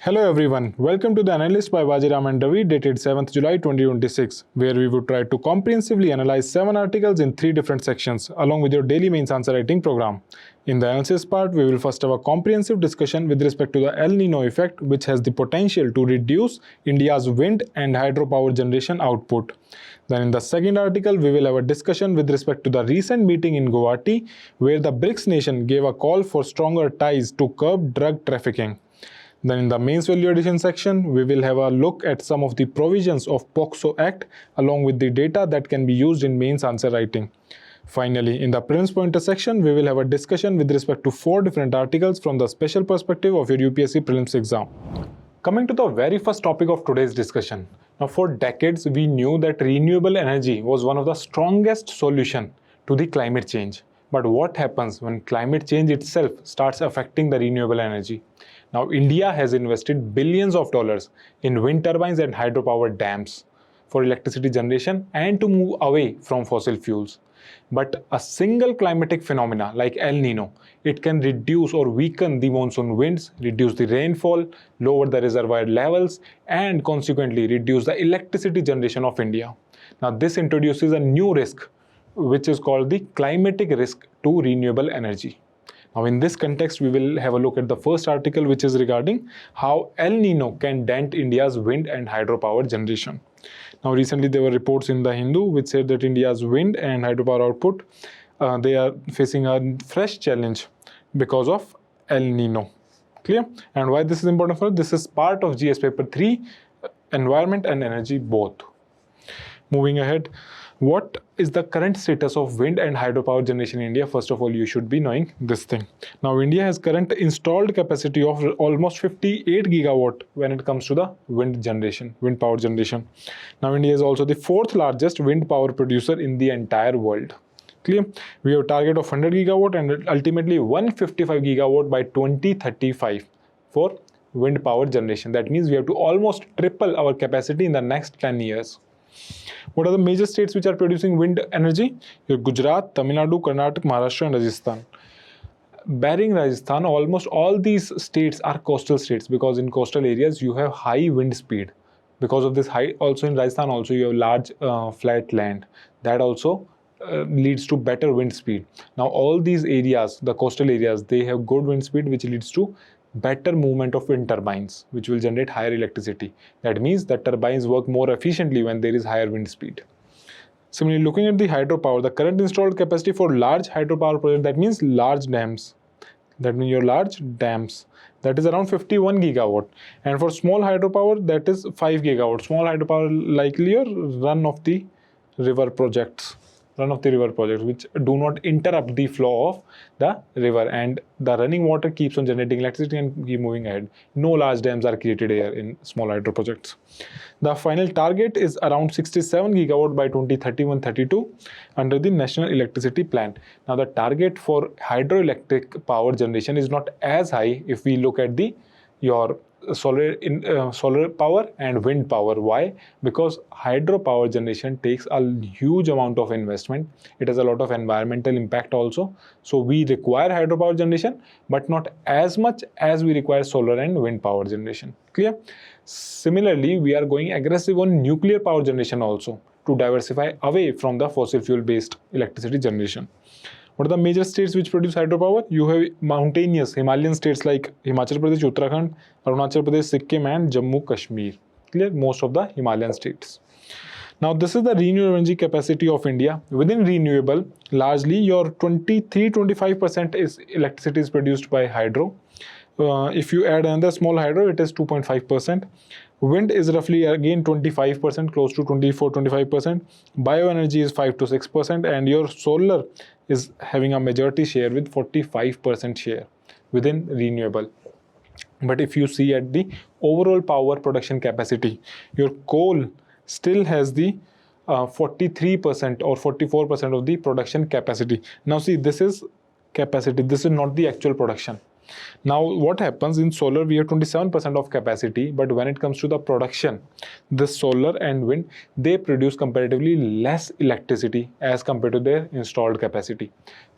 Hello everyone, welcome to the Analyst by Vajiram and Ravi dated 7th July 2026, where we would try to comprehensively analyze 7 articles in 3 different sections, along with your daily mains answer writing program. In the analysis part, we will first have a comprehensive discussion with respect to the El Nino effect, which has the potential to reduce India's wind and hydropower generation output. Then in the second article, we will have a discussion with respect to the recent meeting in Guwahati, where the BRICS nation gave a call for stronger ties to curb drug trafficking. Then in the mains value addition section, we will have a look at some of the provisions of POCSO Act along with the data that can be used in mains answer writing. Finally, in the prelims pointer section, we will have a discussion with respect to 4 different articles from the special perspective of your UPSC prelims exam. Coming to the very first topic of today's discussion. Now, for decades, we knew that renewable energy was one of the strongest solutions to the climate change. But what happens when climate change itself starts affecting the renewable energy? Now, India has invested billions of dollars in wind turbines and hydropower dams for electricity generation and to move away from fossil fuels. But a single climatic phenomena like El Nino, it can reduce or weaken the monsoon winds, reduce the rainfall, lower the reservoir levels, and consequently reduce the electricity generation of India. Now, this introduces a new risk, which is called the climatic risk to renewable energy. Now, in this context, we will have a look at the first article, which is regarding how El Nino can dent India's wind and hydropower generation. Now, recently there were reports in the Hindu which said that India's wind and hydropower output, they are facing a fresh challenge because of El Nino. Clear? And why this is important for us? This is part of GS paper 3, environment and energy both. Moving ahead. What is the current status of wind and hydropower generation in India? First of all, you should be knowing this thing. Now, India has current installed capacity of almost 58 gigawatt when it comes to the wind power generation. Now, India is also the 4th largest wind power producer in the entire world. Clear? We have a target of 100 gigawatt and ultimately 155 gigawatt by 2035 for wind power generation. That means we have to almost triple our capacity in the next 10 years. What are the major states which are producing wind energy? Gujarat, Tamil Nadu, Karnataka, Maharashtra and Rajasthan. Barring Rajasthan, almost all these states are coastal states because in coastal areas you have high wind speed. Because of this high, also in Rajasthan also you have large flat land. That also leads to better wind speed. Now all these areas, the coastal areas, they have good wind speed which leads to better movement of wind turbines, which will generate higher electricity. That means that turbines work more efficiently when there is higher wind speed. Similarly, looking at the hydropower, the current installed capacity for large hydropower project, that means large dams. That means your large dams. That is around 51 gigawatt. And for small hydropower, that is 5 gigawatt. Small hydropower likely your run-of-the-river projects, which do not interrupt the flow of the river, and the running water keeps on generating electricity and keep moving ahead. No large dams are created here in small hydro projects. The final target is around 67 gigawatt by 2031-32 under the National Electricity Plan. Now the target for hydroelectric power generation is not as high if we look at your solar power and wind power. Why? Because hydropower generation takes a huge amount of investment. It has a lot of environmental impact also. So we require hydropower generation, but not as much as we require solar and wind power generation. Clear? Similarly, we are going aggressive on nuclear power generation also to diversify away from the fossil fuel based electricity generation. What are the major states which produce hydropower? You have mountainous Himalayan states like Himachal Pradesh, Uttarakhand, Arunachal Pradesh, Sikkim and Jammu Kashmir. Clear? Most of the Himalayan states. Now this is the renewable energy capacity of India. Within renewable, largely your 23-25% is electricity is produced by hydro. If you add another small hydro, it is 2.5%. Wind is roughly again 25%, close to 24-25%. Bioenergy is 5 to 6%, and your solar is having a majority share with 45% share within renewable. But if you see at the overall power production capacity, your coal still has the 43% or 44% of the production capacity. Now see, this is capacity, this is not the actual production. Now what happens in solar, we have 27% of capacity, but when it comes to the production, the solar and wind, they produce comparatively less electricity as compared to their installed capacity.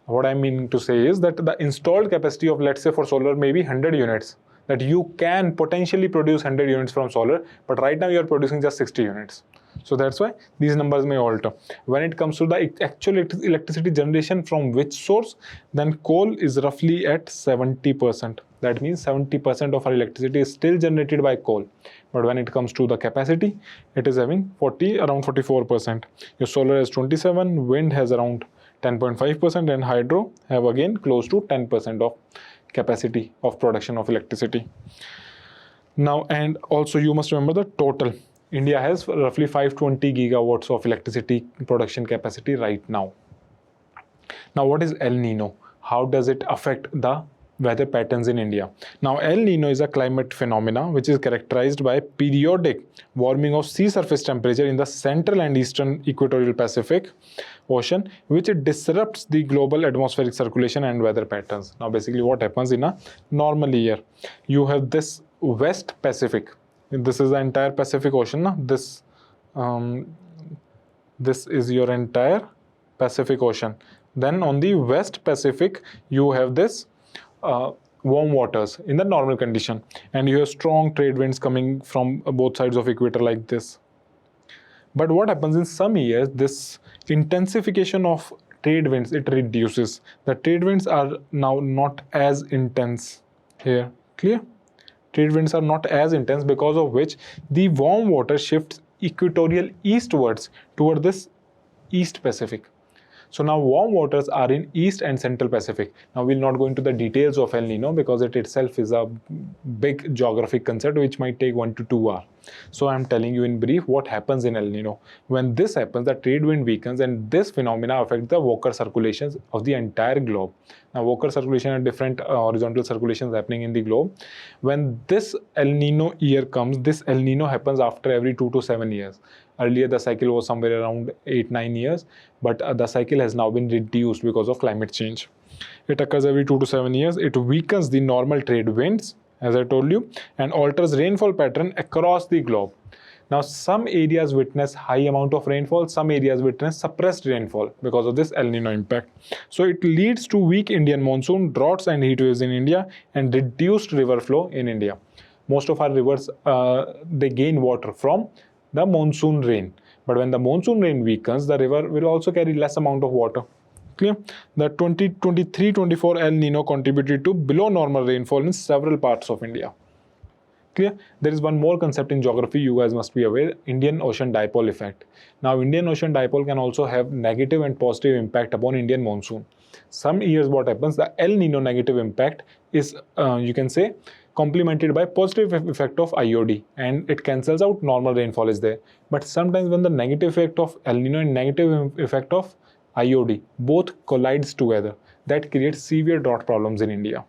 What I mean to say is that the installed capacity of, let's say for solar, may be 100 units. that you can potentially produce 100 units from solar, but right now you are producing just 60 units. So that's why these numbers may alter. When it comes to the actual electricity generation from which source, then coal is roughly at 70%. That means 70% of our electricity is still generated by coal. But when it comes to the capacity, it is having around 44%. Your solar has 27, wind has around 10.5%, and hydro have again close to 10% of capacity of production of electricity. Now, and also you must remember the total. India has roughly 520 gigawatts of electricity production capacity right now. Now, what is El Nino? How does it affect the weather patterns in India? Now, El Nino is a climate phenomena which is characterized by periodic warming of sea surface temperature in the central and eastern equatorial Pacific Ocean, which it disrupts the global atmospheric circulation and weather patterns. Now, basically what happens in a normal year? You have this West Pacific. This is the entire Pacific Ocean. Now, this is your entire Pacific Ocean. Then on the West Pacific, you have this warm waters in the normal condition, and you have strong trade winds coming from both sides of equator like this. But what happens in some years, this intensification of trade winds, it reduces. The trade winds are now not as intense here. Clear? Trade winds are not as intense, because of which the warm water shifts equatorial eastwards toward this East Pacific. So now warm waters are in East and Central Pacific. Now we'll not go into the details of El Nino because it itself is a big geographic concept which might take 1 to 2 hours. So I'm telling you in brief what happens in El Nino. When this happens, the trade wind weakens, and this phenomena affects the Walker circulations of the entire globe. Now Walker circulation are different horizontal circulations happening in the globe. When this El Nino year comes, this El Nino happens after every 2 to 7 years. Earlier the cycle was somewhere around 8-9 years, but the cycle has now been reduced because of climate change. It occurs every 2 to 7 years. It weakens the normal trade winds, as I told you, and alters rainfall pattern across the globe. Now some areas witness high amount of rainfall, some areas witness suppressed rainfall because of this El Nino impact. So it leads to weak Indian monsoon, droughts and heat waves in India, and reduced river flow in India. Most of our rivers, they gain water from the monsoon rain, but when the monsoon rain weakens, the river will also carry less amount of water. Clear? The 2023-24 El Nino contributed to below normal rainfall in several parts of India. Clear? There is one more concept in geography you guys must be aware: Indian Ocean Dipole effect. Now Indian Ocean Dipole can also have negative and positive impact upon Indian monsoon. Some years what happens, the El Nino negative impact is you can say complemented by positive effect of IOD, and it cancels out normal rainfall is there. But sometimes when the negative effect of El Nino and negative effect of IOD both collides together, that creates severe drought problems in India.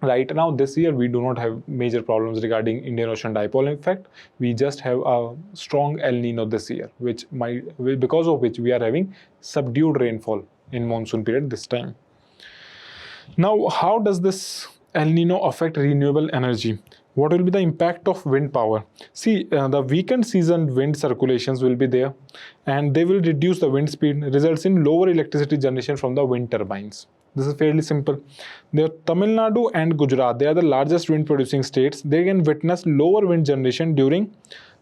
Right now this year we do not have major problems regarding Indian Ocean Dipole effect. We just have a strong El Nino this year, because of which we are having subdued rainfall in monsoon period this time. Now how does this El Nino affect renewable energy? What will be the impact of wind power? See, the weakened season wind circulations will be there, and they will reduce the wind speed, results in lower electricity generation from the wind turbines. This is fairly simple. There, Tamil Nadu and Gujarat, they are the largest wind producing states. They can witness lower wind generation during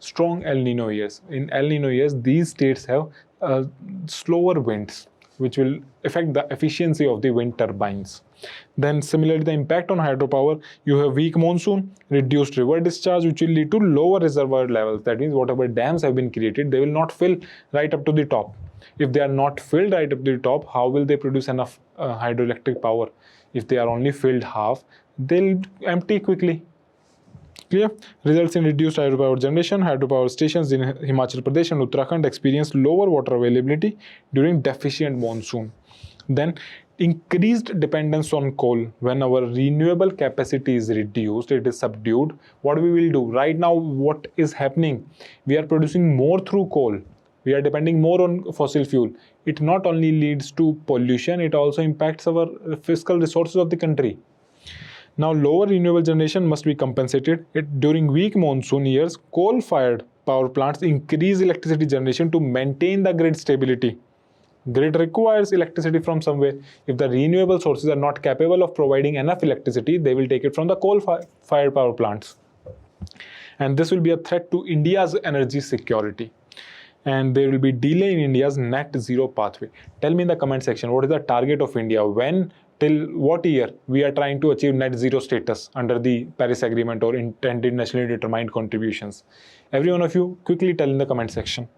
strong El Nino years. In El Nino years, these states have slower winds, which will affect the efficiency of the wind turbines. Then similarly, the impact on hydropower, you have weak monsoon, reduced river discharge, which will lead to lower reservoir levels. That means whatever dams have been created, they will not fill right up to the top. If they are not filled right up to the top, how will they produce enough hydroelectric power? If they are only filled half, they'll empty quickly. Clear? Results in reduced hydropower generation. Hydropower stations in Himachal Pradesh and Uttarakhand experience lower water availability during deficient monsoon. Then increased dependence on coal. When our renewable capacity is reduced, it is subdued, what we will do? Right now, what is happening? We are producing more through coal. We are depending more on fossil fuel. It not only leads to pollution, it also impacts our fiscal resources of the country. Now, lower renewable generation must be compensated. During weak monsoon years, coal-fired power plants increase electricity generation to maintain the grid stability. Grid requires electricity from somewhere. If the renewable sources are not capable of providing enough electricity, they will take it from the coal-fired power plants. And this will be a threat to India's energy security. And there will be delay in India's net zero pathway. Tell me in the comment section, what is the target of India? When, till what year we are trying to achieve net zero status under the Paris Agreement or intended nationally determined contributions? Every one of you quickly tell in the comment section.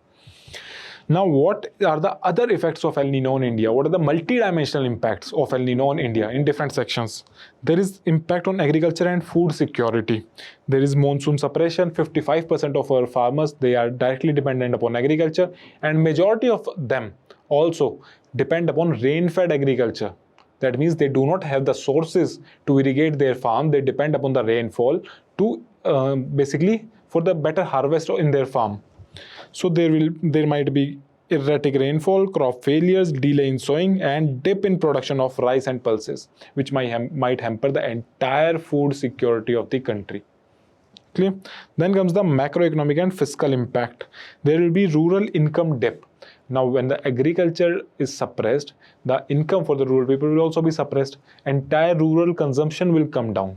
Now, what are the other effects of El Nino in India? What are the multi-dimensional impacts of El Nino in India in different sections? There is impact on agriculture and food security. There is monsoon suppression. 55% of our farmers, they are directly dependent upon agriculture, and majority of them also depend upon rain-fed agriculture. That means they do not have the sources to irrigate their farm. They depend upon the rainfall to basically for the better harvest in their farm. So there might be erratic rainfall, crop failures, delay in sowing, and dip in production of rice and pulses, which might hamper the entire food security of the country. Clear? Then comes the macroeconomic and fiscal impact. There will be rural income dip. Now, when the agriculture is suppressed, the income for the rural people will also be suppressed. Entire rural consumption will come down.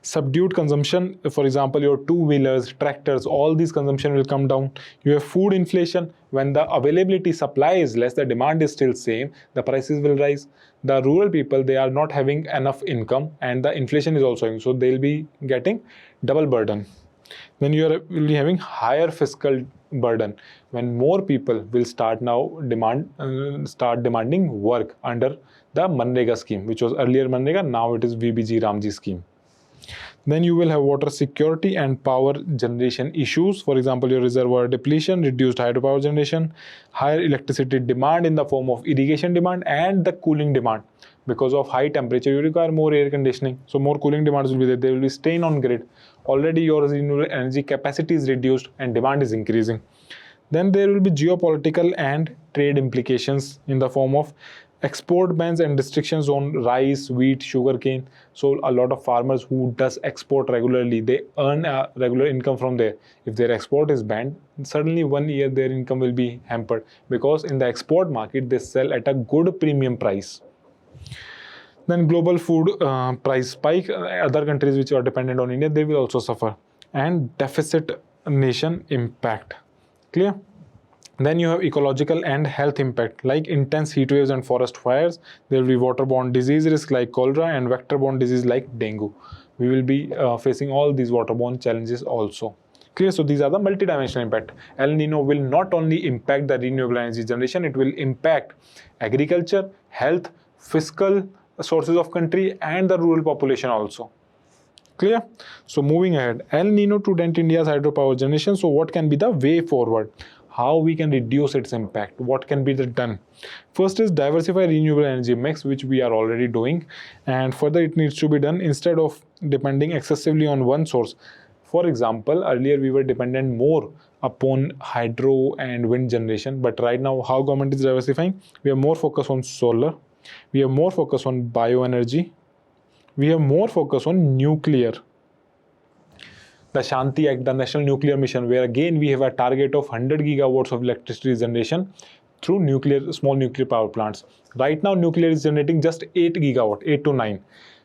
Subdued consumption, for example, your two-wheelers, tractors, all these consumption will come down. You have food inflation. When the availability supply is less, the demand is still same, the prices will rise. The rural people, they are not having enough income, and the inflation is also, so they'll be getting double burden. Then will be having higher fiscal burden when more people will start demanding work under the Manrega scheme, which was earlier Manrega, now it is VBG Ramji scheme. Then you will have water security and power generation issues. For example, your reservoir depletion, reduced hydropower generation, higher electricity demand in the form of irrigation demand and the cooling demand. Because of high temperature, you require more air conditioning. So more cooling demands will be there. There will be strain on grid. Already your renewable energy capacity is reduced and demand is increasing. Then there will be geopolitical and trade implications in the form of export bans and restrictions on rice, wheat, sugarcane. So a lot of farmers who does export regularly, they earn a regular income from there. If their export is banned, suddenly 1 year their income will be hampered, because in the export market they sell at a good premium price. Then global food price spike. Other countries which are dependent on India, they will also suffer. And deficit nation impact. Clear? Then you have ecological and health impact, like intense heat waves and forest fires. There will be waterborne disease risk like cholera and vector-borne disease like dengue. We will be facing all these waterborne challenges also. Clear? So these are the multidimensional impact. El Nino will not only impact the renewable energy generation, it will impact agriculture, health, fiscal sources of country, and the rural population also. Clear? So moving ahead, El Nino to dent India's hydropower generation. So what can be the way forward? How we can reduce its impact? What can be done? First is diversify renewable energy mix, which we are already doing, and further it needs to be done instead of depending excessively on one source. For example, earlier we were dependent more upon hydro and wind generation, but right now how government is diversifying? We are more focused on solar, we are more focused on bioenergy, we have more focus on nuclear. The Shanti Act, the National Nuclear Mission, where again we have a target of 100 gigawatts of electricity generation through small nuclear power plants. Right now, nuclear is generating just 8 gigawatt, 8 to 9.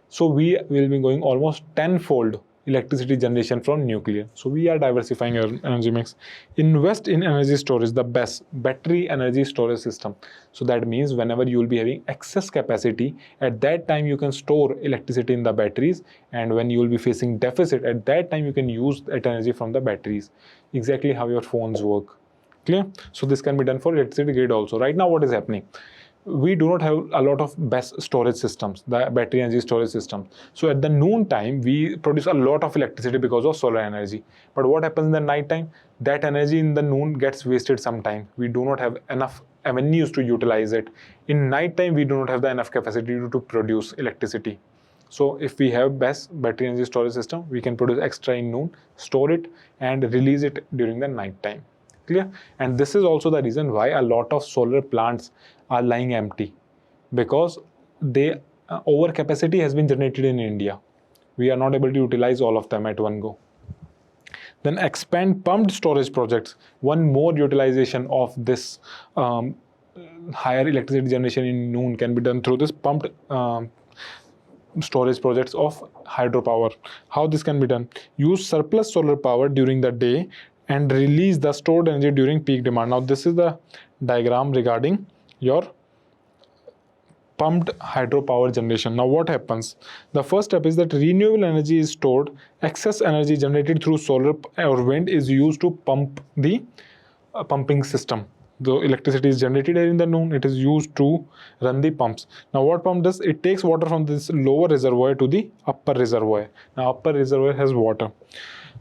So we will be going almost tenfold electricity generation from nuclear. So we are diversifying our energy mix. Invest in energy storage, the best battery energy storage system. So that means whenever you will be having excess capacity, at that time you can store electricity in the batteries, and when you will be facing deficit, at that time you can use that energy from the batteries. Exactly how your phones work. Clear? So this can be done for electricity grid also. Right now what is happening? We do not have a lot of best storage systems, the battery energy storage system. So at the noon time, we produce a lot of electricity because of solar energy. But what happens in the night time? That energy in the noon gets wasted sometime. We do not have enough avenues to utilize it. In night time, we do not have the enough capacity to produce electricity. So if we have best battery energy storage system, we can produce extra in noon, store it, and release it during the night time. Clear? And this is also the reason why a lot of solar plants are lying empty, because overcapacity has been generated in India. We are not able to utilize all of them at one go. Then expand pumped storage projects. One more utilization of this higher electricity generation in noon can be done through this pumped storage projects of hydropower. How this can be done? Use surplus solar power during the day and release the stored energy during peak demand. Now this is the diagram regarding your pumped hydropower generation. Now what happens? The first step is that renewable energy is stored. Excess energy generated through solar or wind is used to pump the pumping system. The electricity is generated in the noon, it is used to run the pumps. Now what pump does? It takes water from this lower reservoir to the upper reservoir. Now upper reservoir has water.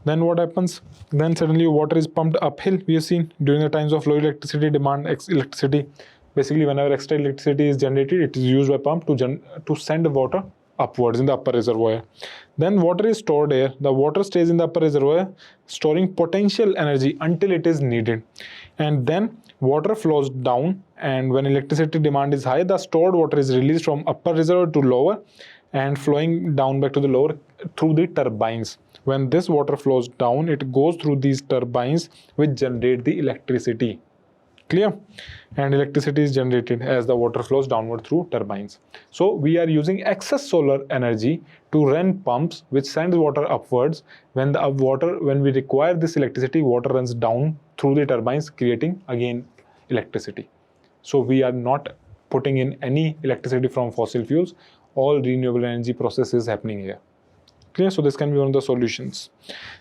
Then what happens? Then suddenly water is pumped uphill. We have seen during the times of low electricity demand, electricity, basically whenever extra electricity is generated, it is used by pump to send water upwards in the upper reservoir. Then water is stored here. The water stays in the upper reservoir, storing potential energy until it is needed. And then water flows down, and when electricity demand is high, the stored water is released from upper reservoir to lower and flowing down back to the lower through the turbines. When this water flows down, it goes through these turbines which generate the electricity. Clear? And electricity is generated as the water flows downward through turbines. So we are using excess solar energy to run pumps which sends water upwards. When we require this electricity, water runs down through the turbines, creating again electricity. So we are not putting in any electricity from fossil fuels. All renewable energy process is happening here. Clear? So this can be one of the solutions.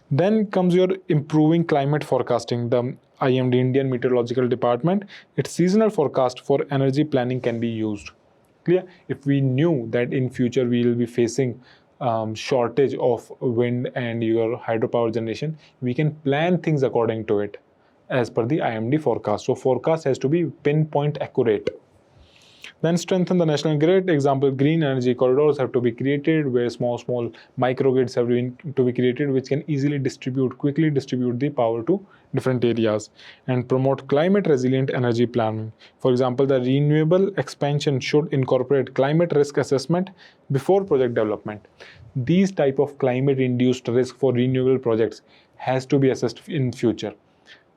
Then comes your improving climate forecasting. The IMD, Indian Meteorological Department, its seasonal forecast for energy planning can be used. Clear? If we knew that in future we will be facing shortage of wind and your hydropower generation, we can plan things according to it as per the IMD forecast. So forecast has to be pinpoint accurate. Then strengthen the national grid. Example, green energy corridors have to be created where small microgrids have to be created which can quickly distribute the power to different areas, and promote climate resilient energy planning. For example, the renewable expansion should incorporate climate risk assessment before project development. These type of climate induced risk for renewable projects has to be assessed in future.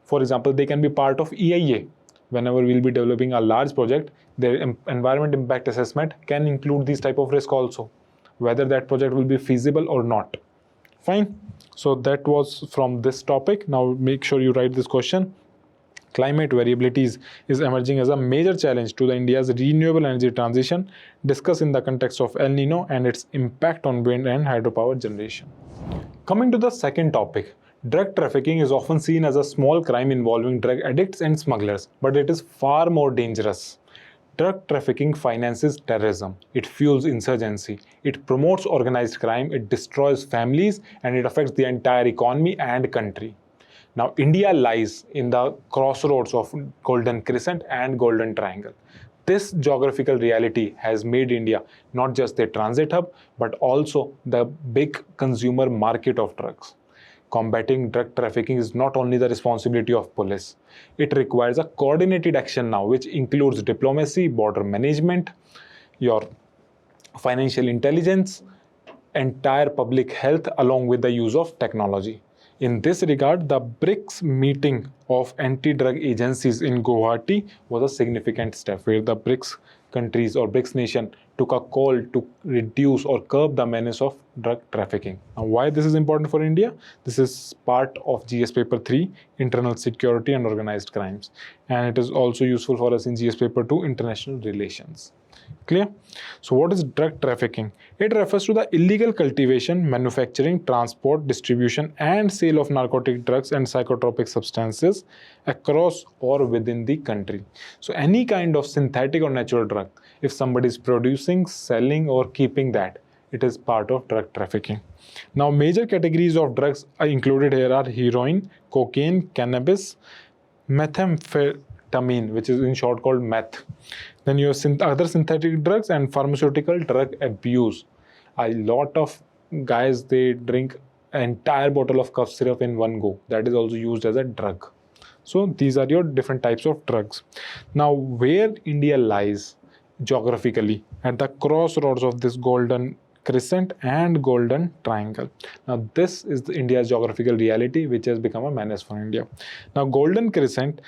For example, they can be part of EIA. Whenever we'll be developing a large project, their environment impact assessment can include these type of risk also, whether that project will be feasible or not. Fine. So that was from this topic. Now make sure you write this question. Climate variabilities is emerging as a major challenge to the India's renewable energy transition. Discuss in the context of El Nino and its impact on wind and hydropower generation. Coming to the second topic. Drug trafficking is often seen as a small crime involving drug addicts and smugglers, but it is far more dangerous. Drug trafficking finances terrorism, it fuels insurgency, it promotes organized crime, it destroys families, and it affects the entire economy and country. Now, India lies in the crossroads of Golden Crescent and Golden Triangle. This geographical reality has made India not just a transit hub, but also the big consumer market of drugs. Combating drug trafficking is not only the responsibility of police. It requires a coordinated action now, which includes diplomacy, border management, your financial intelligence, entire public health, along with the use of technology. In this regard, the BRICS meeting of anti-drug agencies in Guwahati was a significant step where the BRICS countries or BRICS nation took a call to reduce or curb the menace of drug trafficking. Now, why this is important for India? This is part of GS paper 3, internal security and organized crimes, and it is also useful for us in GS paper 2, international relations. Clear? So what is drug trafficking? It refers to the illegal cultivation, manufacturing, transport, distribution and sale of narcotic drugs and psychotropic substances across or within the country. So any kind of synthetic or natural drug, if somebody is producing, selling or keeping that, it is part of drug trafficking. Now major categories of drugs are included here are heroin, cocaine, cannabis, methamphetamine, which is in short called meth. Then you have other synthetic drugs and pharmaceutical drug abuse. A lot of guys, they drink an entire bottle of cough syrup in one go. That is also used as a drug. So these are your different types of drugs. Now where India lies geographically at the crossroads of this Golden crescent and golden triangle. Now this is India's geographical reality which has become a menace for India. Now golden crescent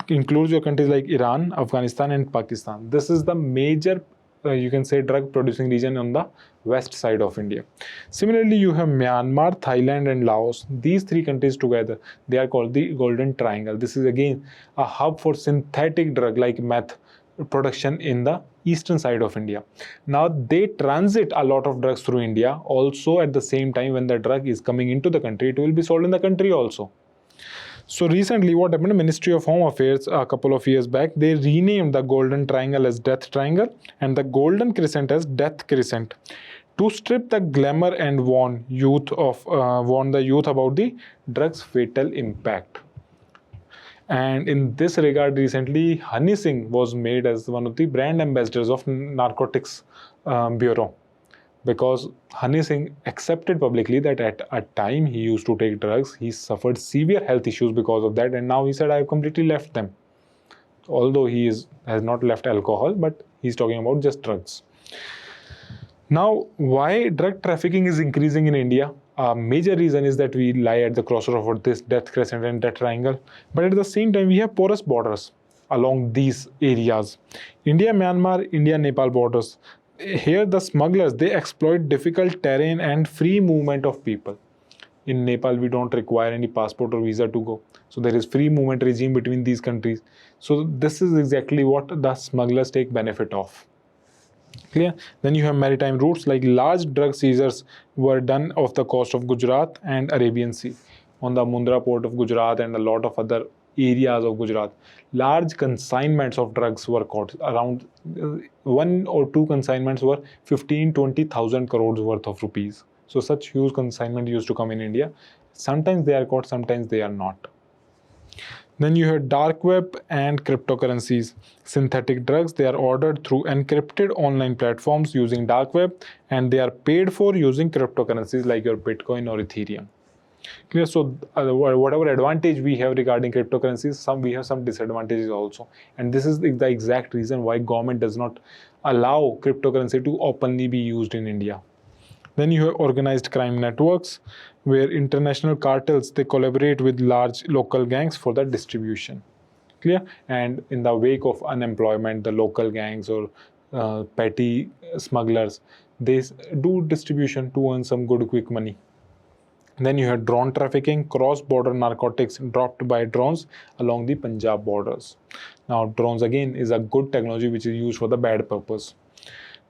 includes your countries like Iran, Afghanistan and Pakistan. This is the major you can say drug producing region on the west side of India. Similarly, you have Myanmar, Thailand and Laos. These three countries together, they are called the golden triangle. This is again a hub for synthetic drug like meth production in the eastern side of India. Now they transit a lot of drugs through India. Also at the same time, when the drug is coming into the country, it will be sold in the country also. So recently what happened, Ministry of Home Affairs a couple of years back, they renamed the golden triangle as death triangle and the golden crescent as death crescent to strip the glamour and warn the youth about the drugs fatal impact. And in this regard, recently Honey Singh was made as one of the brand ambassadors of Narcotics Bureau, because Honey Singh accepted publicly that at a time he used to take drugs, he suffered severe health issues because of that, and now he said, I have completely left them. Although he has not left alcohol, but he's talking about just drugs. Now, why drug trafficking is increasing in India? A major reason is that we lie at the crossroads of this death crescent and death triangle, but at the same time we have porous borders along these areas. India, Myanmar, India, Nepal borders. Here the smugglers, they exploit difficult terrain and free movement of people. In Nepal, we don't require any passport or visa to go. So there is free movement regime between these countries. So this is exactly what the smugglers take benefit of. Clear? Then you have maritime routes, like large drug seizures were done off the coast of Gujarat and Arabian Sea, on the Mundra port of Gujarat and a lot of other areas of Gujarat. Large consignments of drugs were caught. Around 1 or 2 consignments were 15-20,000 crores worth of rupees. So such huge consignment used to come in India. Sometimes they are caught, sometimes they are not. Then you have dark web and cryptocurrencies. Synthetic drugs, they are ordered through encrypted online platforms using dark web, and they are paid for using cryptocurrencies like your Bitcoin or Ethereum. Clear? So whatever advantage we have regarding cryptocurrencies, we have some disadvantages also. And this is the exact reason why government does not allow cryptocurrency to openly be used in India. Then you have organized crime networks, where international cartels, they collaborate with large local gangs for the distribution. Clear? And in the wake of unemployment, the local gangs or petty smugglers, they do distribution to earn some good quick money. Then you have drone trafficking, cross-border narcotics dropped by drones along the Punjab borders. Now drones again is a good technology which is used for the bad purpose.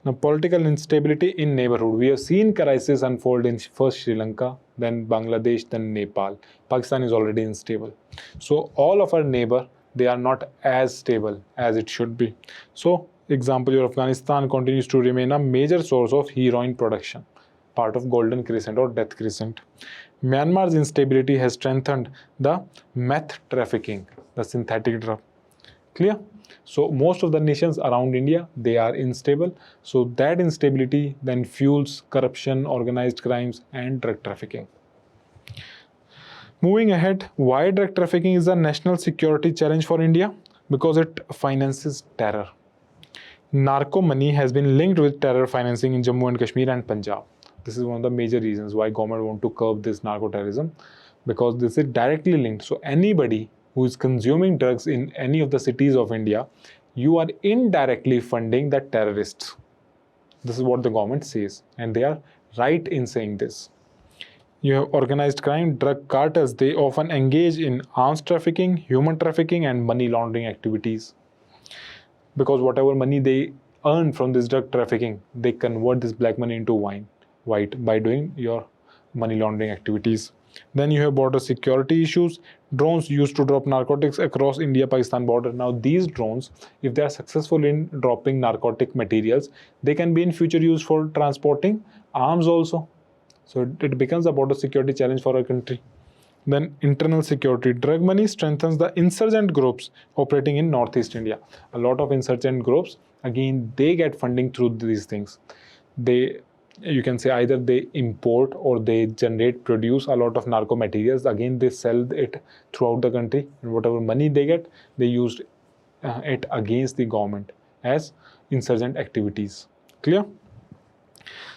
Now, political instability in neighborhood. We have seen crisis unfold in first Sri Lanka, then Bangladesh, then Nepal. Pakistan is already unstable. So all of our neighbor, they are not as stable as it should be. So example, your Afghanistan continues to remain a major source of heroin production, part of golden crescent or death crescent. Myanmar's instability has strengthened the meth trafficking, the synthetic drug. Clear? So most of the nations around India, they are unstable. So that instability then fuels corruption, organized crimes and drug trafficking. Moving ahead, why drug trafficking is a national security challenge for India? Because it finances terror. Narco money has been linked with terror financing in Jammu and Kashmir and Punjab. This is one of the major reasons why government want to curb this narco terrorism, because this is directly linked. So anybody who is consuming drugs in any of the cities of India, you are indirectly funding the terrorists. This is what the government says, and they are right in saying this. You have organized crime, drug cartels, they often engage in arms trafficking, human trafficking and money laundering activities. Because whatever money they earn from this drug trafficking, they convert this black money into white by doing your money laundering activities. Then you have border security issues. Drones used to drop narcotics across India-Pakistan border. Now these drones, if they are successful in dropping narcotic materials, they can be in future used for transporting arms also. So it becomes a border security challenge for our country. Then internal security. Drug money strengthens the insurgent groups operating in Northeast India. A lot of insurgent groups, again, they get funding through these things. You can say either they import or they produce a lot of narco materials. Again, they sell it throughout the country, and whatever money they get, they use it against the government as insurgent activities. Clear?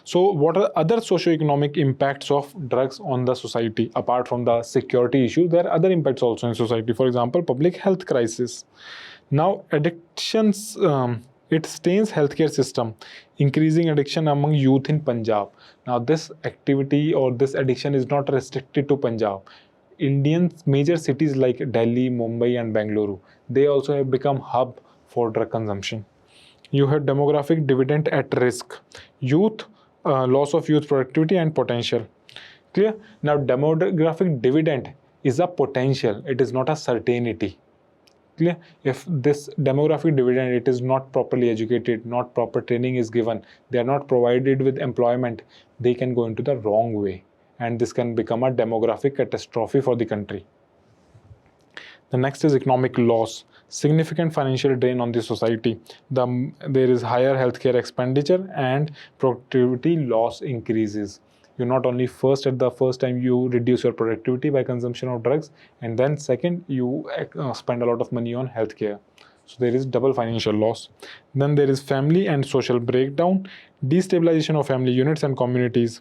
So what are other socio-economic impacts of drugs on the society? Apart from the security issue, there are other impacts also in society. For example, public health crisis. Now, addictions, it stains healthcare system, increasing addiction among youth in Punjab. Now, this activity or this addiction is not restricted to Punjab. Indian major cities like Delhi, Mumbai, and Bengaluru, they also have become hub for drug consumption. You have demographic dividend at risk, youth, loss of youth productivity and potential. Clear? Now, demographic dividend is a potential, it is not a certainty. Clear? If this demographic dividend, it is not properly educated, not proper training is given, they are not provided with employment, they can go into the wrong way, and this can become a demographic catastrophe for the country. The next is economic loss, significant financial drain on the society. There is higher healthcare expenditure and productivity loss increases. You not only at the first time you reduce your productivity by consumption of drugs, and then second you spend a lot of money on healthcare. So there is double financial loss. Then there is family and social breakdown, destabilization of family units and communities,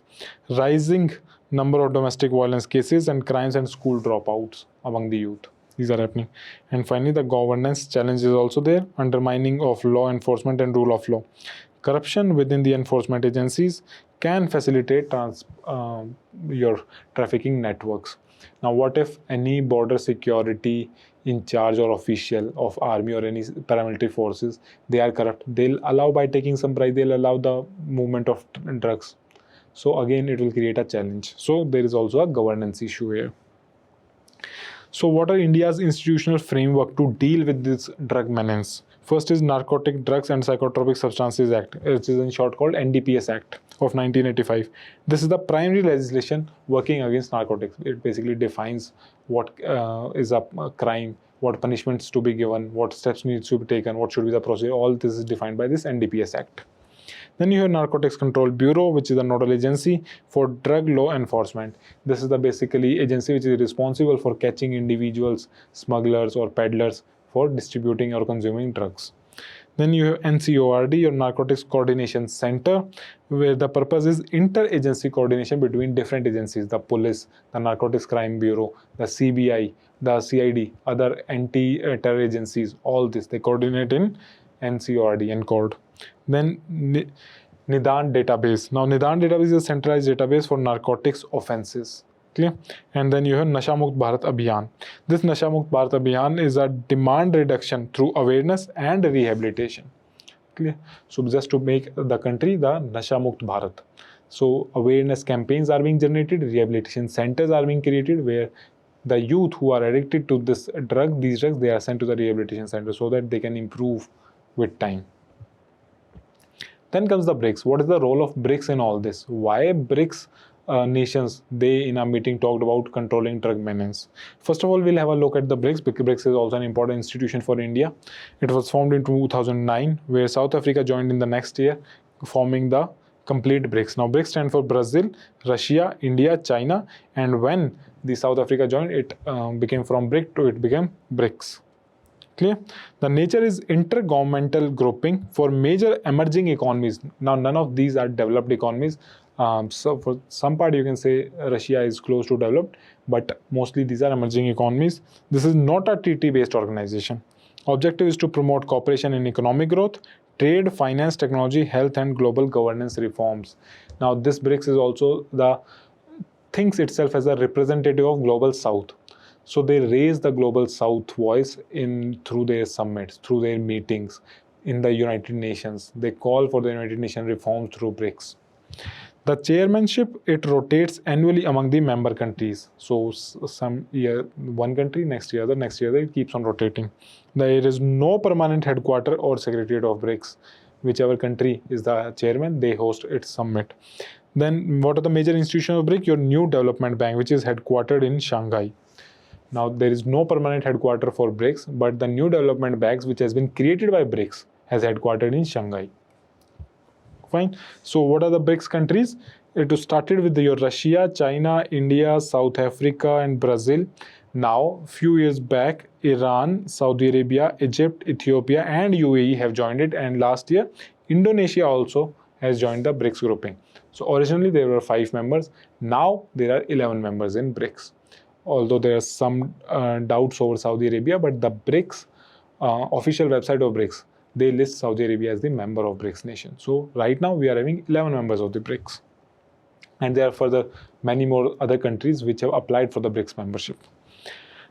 rising number of domestic violence cases and crimes and school dropouts among the youth. These are happening. And finally, the governance challenge is also there, undermining of law enforcement and rule of law. Corruption within the enforcement agencies can facilitate your trafficking networks. Now, what if any border security in charge or official of army or any paramilitary forces, they are corrupt? They'll allow, by taking some bribe, they'll allow the movement of drugs. So again, it will create a challenge. So there is also a governance issue here. So what are India's institutional framework to deal with this drug menace? First is Narcotic Drugs and Psychotropic Substances Act, which is in short called NDPS Act of 1985. This is the primary legislation working against narcotics. It basically defines what is a crime, what punishments to be given, what steps needs to be taken, what should be the procedure. All this is defined by this NDPS Act. Then you have Narcotics Control Bureau, which is a nodal agency for drug law enforcement. This is the basically agency which is responsible for catching individuals, smugglers or peddlers for distributing or consuming drugs. Then you have NCORD, your Narcotics Coordination Center, where the purpose is inter-agency coordination between different agencies, the police, the Narcotics Crime Bureau, the CBI, the CID, other anti-terror agencies, all this, they coordinate in NCORD and CORD. Then Nidan database. Now Nidan database is a centralized database for narcotics offenses. Clear? And then you have Nasha Mukt Bharat Abhiyan. This Nasha Mukt Bharat Abhiyan is a demand reduction through awareness and rehabilitation. Clear? So just to make the country the Nasha Mukt Bharat. So awareness campaigns are being generated, rehabilitation centers are being created where the youth who are addicted to these drugs, they are sent to the rehabilitation center so that they can improve with time. Then comes the BRICS. What is the role of BRICS in all this? Why BRICS nations, they in a meeting talked about controlling drug menace? First of all, we'll have a look at the BRICS. BRICS is also an important institution for India. It was formed in 2009, where South Africa joined in the next year, forming the complete BRICS. Now BRICS stand for Brazil, Russia, India, China, and when the South Africa joined, it became from BRIC to it became BRICS. Clear? The nature is intergovernmental grouping for major emerging economies. Now, none of these are developed economies. So for some part, you can say Russia is close to developed, but mostly these are emerging economies. This is not a treaty-based organization. Objective is to promote cooperation in economic growth, trade, finance, technology, health, and global governance reforms. Now, this BRICS is also thinks itself as a representative of Global South. So they raise the Global South voice through their summits, through their meetings in the United Nations. They call for the United Nations reforms through BRICS. The chairmanship, it rotates annually among the member countries. So some year one country, next year it keeps on rotating. There is no permanent headquarter or secretariat of BRICS. Whichever country is the chairman, they host its summit. Then what are the major institutions of BRICS? Your New Development Bank, which is headquartered in Shanghai. Now, there is no permanent headquarter for BRICS, but the New Development Bank, which has been created by BRICS, has headquartered in Shanghai. Fine. So, what are the BRICS countries? It started with your Russia, China, India, South Africa, and Brazil. Now, few years back, Iran, Saudi Arabia, Egypt, Ethiopia, and UAE have joined it. And last year, Indonesia also has joined the BRICS grouping. So originally there were 5 members, now there are 11 members in BRICS. Although there are some doubts over Saudi Arabia, but the BRICS official website of BRICS, they list Saudi Arabia as the member of BRICS nation. So right now we are having 11 members of the BRICS. And there are further many more other countries which have applied for the BRICS membership.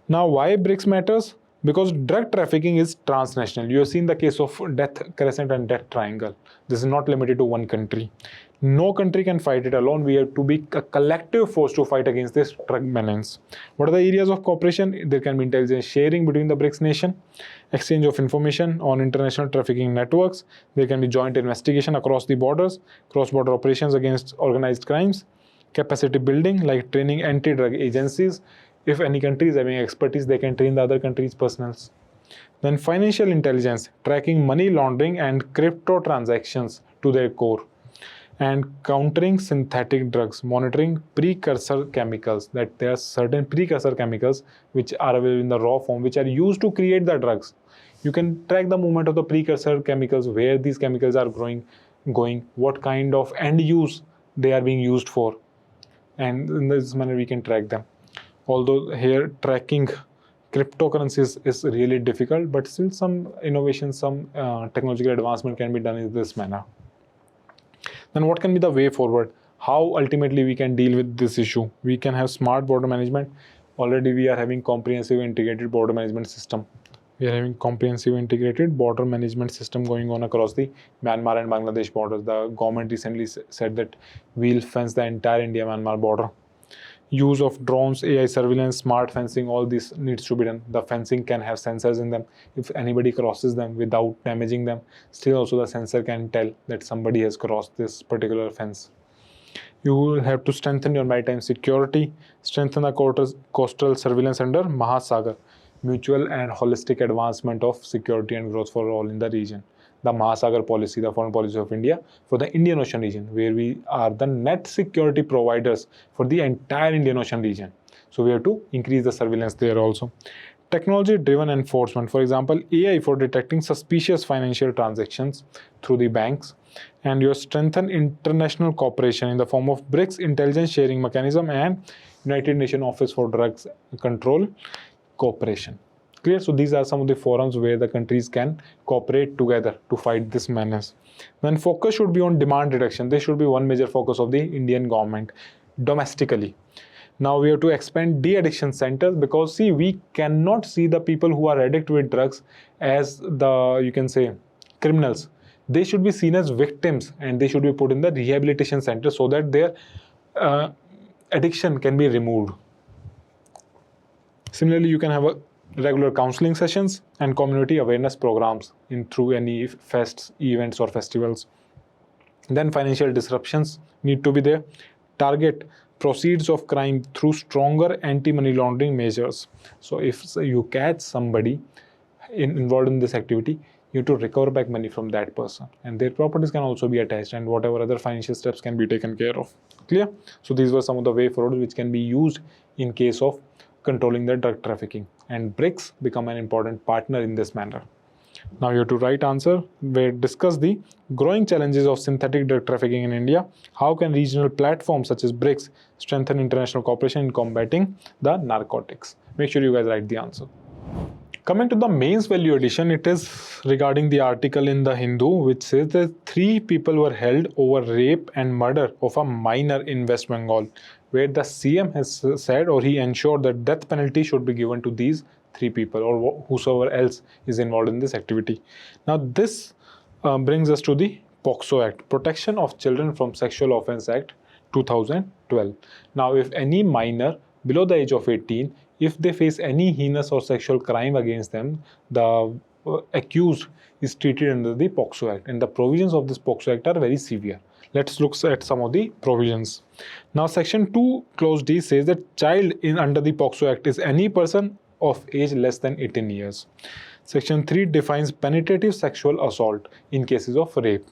Now, why BRICS matters? Because drug trafficking is transnational. You have seen the case of Death Crescent and Death Triangle. This is not limited to one country. No country can fight it alone. We have to be a collective force to fight against this drug menace. What are the areas of cooperation? There can be intelligence sharing between the BRICS nation, exchange of information on international trafficking networks. There can be joint investigation across the borders, cross-border operations against organized crimes, capacity building like training anti-drug agencies. If any country is having expertise, they can train the other country's personnels. Then financial intelligence, tracking money laundering and crypto transactions to their core. And countering synthetic drugs, monitoring precursor chemicals, that there are certain precursor chemicals which are available in the raw form, which are used to create the drugs. You can track the movement of the precursor chemicals, where these chemicals are going, what kind of end use they are being used for. And in this manner, we can track them. Although here tracking cryptocurrencies is really difficult, but still some innovation, some technological advancement can be done in this manner. Then what can be the way forward? How ultimately we can deal with this issue? We can have smart border management. Already we are having comprehensive integrated border management system. We are having comprehensive integrated border management system going on across the Myanmar and Bangladesh borders. The government recently said that we'll fence the entire India-Myanmar border. Use of drones, AI surveillance, smart fencing, all this needs to be done. The fencing can have sensors in them. If anybody crosses them without damaging them, still also the sensor can tell that somebody has crossed this particular fence. You will have to strengthen your maritime security, strengthen the coastal surveillance under Mahasagar, mutual and holistic advancement of security and growth for all in the region. The Mahasagar policy, the foreign policy of India for the Indian Ocean region, where we are the net security providers for the entire Indian Ocean region. So we have to increase the surveillance there also. Technology-driven enforcement, for example, AI for detecting suspicious financial transactions through the banks, and you strengthen international cooperation in the form of BRICS intelligence sharing mechanism and United Nations Office for Drugs Control cooperation. Clear? So these are some of the forums where the countries can cooperate together to fight this menace. Then focus should be on demand reduction. This should be one major focus of the Indian government domestically. Now we have to expand de-addiction centers, because see, we cannot see the people who are addicted with drugs as the, you can say, criminals. They should be seen as victims and they should be put in the rehabilitation center so that their addiction can be removed. Similarly, you can have a regular counseling sessions and community awareness programs through any fests, events or festivals. Then financial disruptions need to be there. Target proceeds of crime through stronger anti-money laundering measures. So if you catch somebody involved in this activity, you have to recover back money from that person, and their properties can also be attached, and whatever other financial steps can be taken care of. Clear? So these were some of the way forward which can be used in case of controlling the drug trafficking, and BRICS become an important partner in this manner. Now you have to write answer where discuss the growing challenges of synthetic drug trafficking in India. How can regional platforms such as BRICS strengthen international cooperation in combating the narcotics? Make sure you guys write the answer. Coming to the mains value addition, it is regarding the article in the Hindu which says that 3 people were held over rape and murder of a minor in West Bengal, where the CM has said, or he ensured, that death penalty should be given to these 3 people or whosoever else is involved in this activity. Now this brings us to the POCSO Act, Protection of Children from Sexual Offence Act 2012. Now if any minor below the age of 18, if they face any heinous or sexual crime against them, the accused is treated under the POCSO Act, and the provisions of this POCSO Act are very severe. Let's look at some of the provisions. Now section 2 clause D says that child under the POCSO Act is any person of age less than 18 years. Section 3 defines penetrative sexual assault in cases of rape.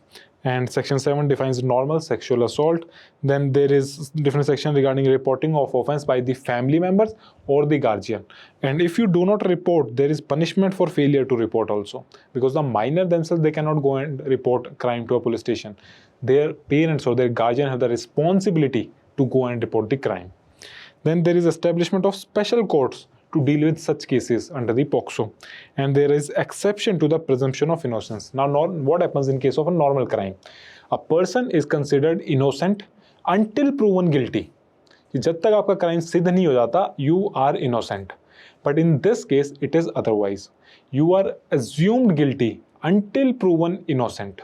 And section 7 defines normal sexual assault. Then there is different section regarding reporting of offense by the family members or the guardian. And if you do not report, there is punishment for failure to report also, because the minor themselves, they cannot go and report crime to a police station. their parents or their guardian have the responsibility to go and report the crime. Then there is establishment of special courts to deal with such cases under the POCSO, and there is exception to the presumption of innocence. Now, what happens in case of a normal crime? A person is considered innocent until proven guilty. जब तक आपका crime सिद्ध नहीं हो जाता, you are innocent. But in this case, it is otherwise. You are assumed guilty until proven innocent.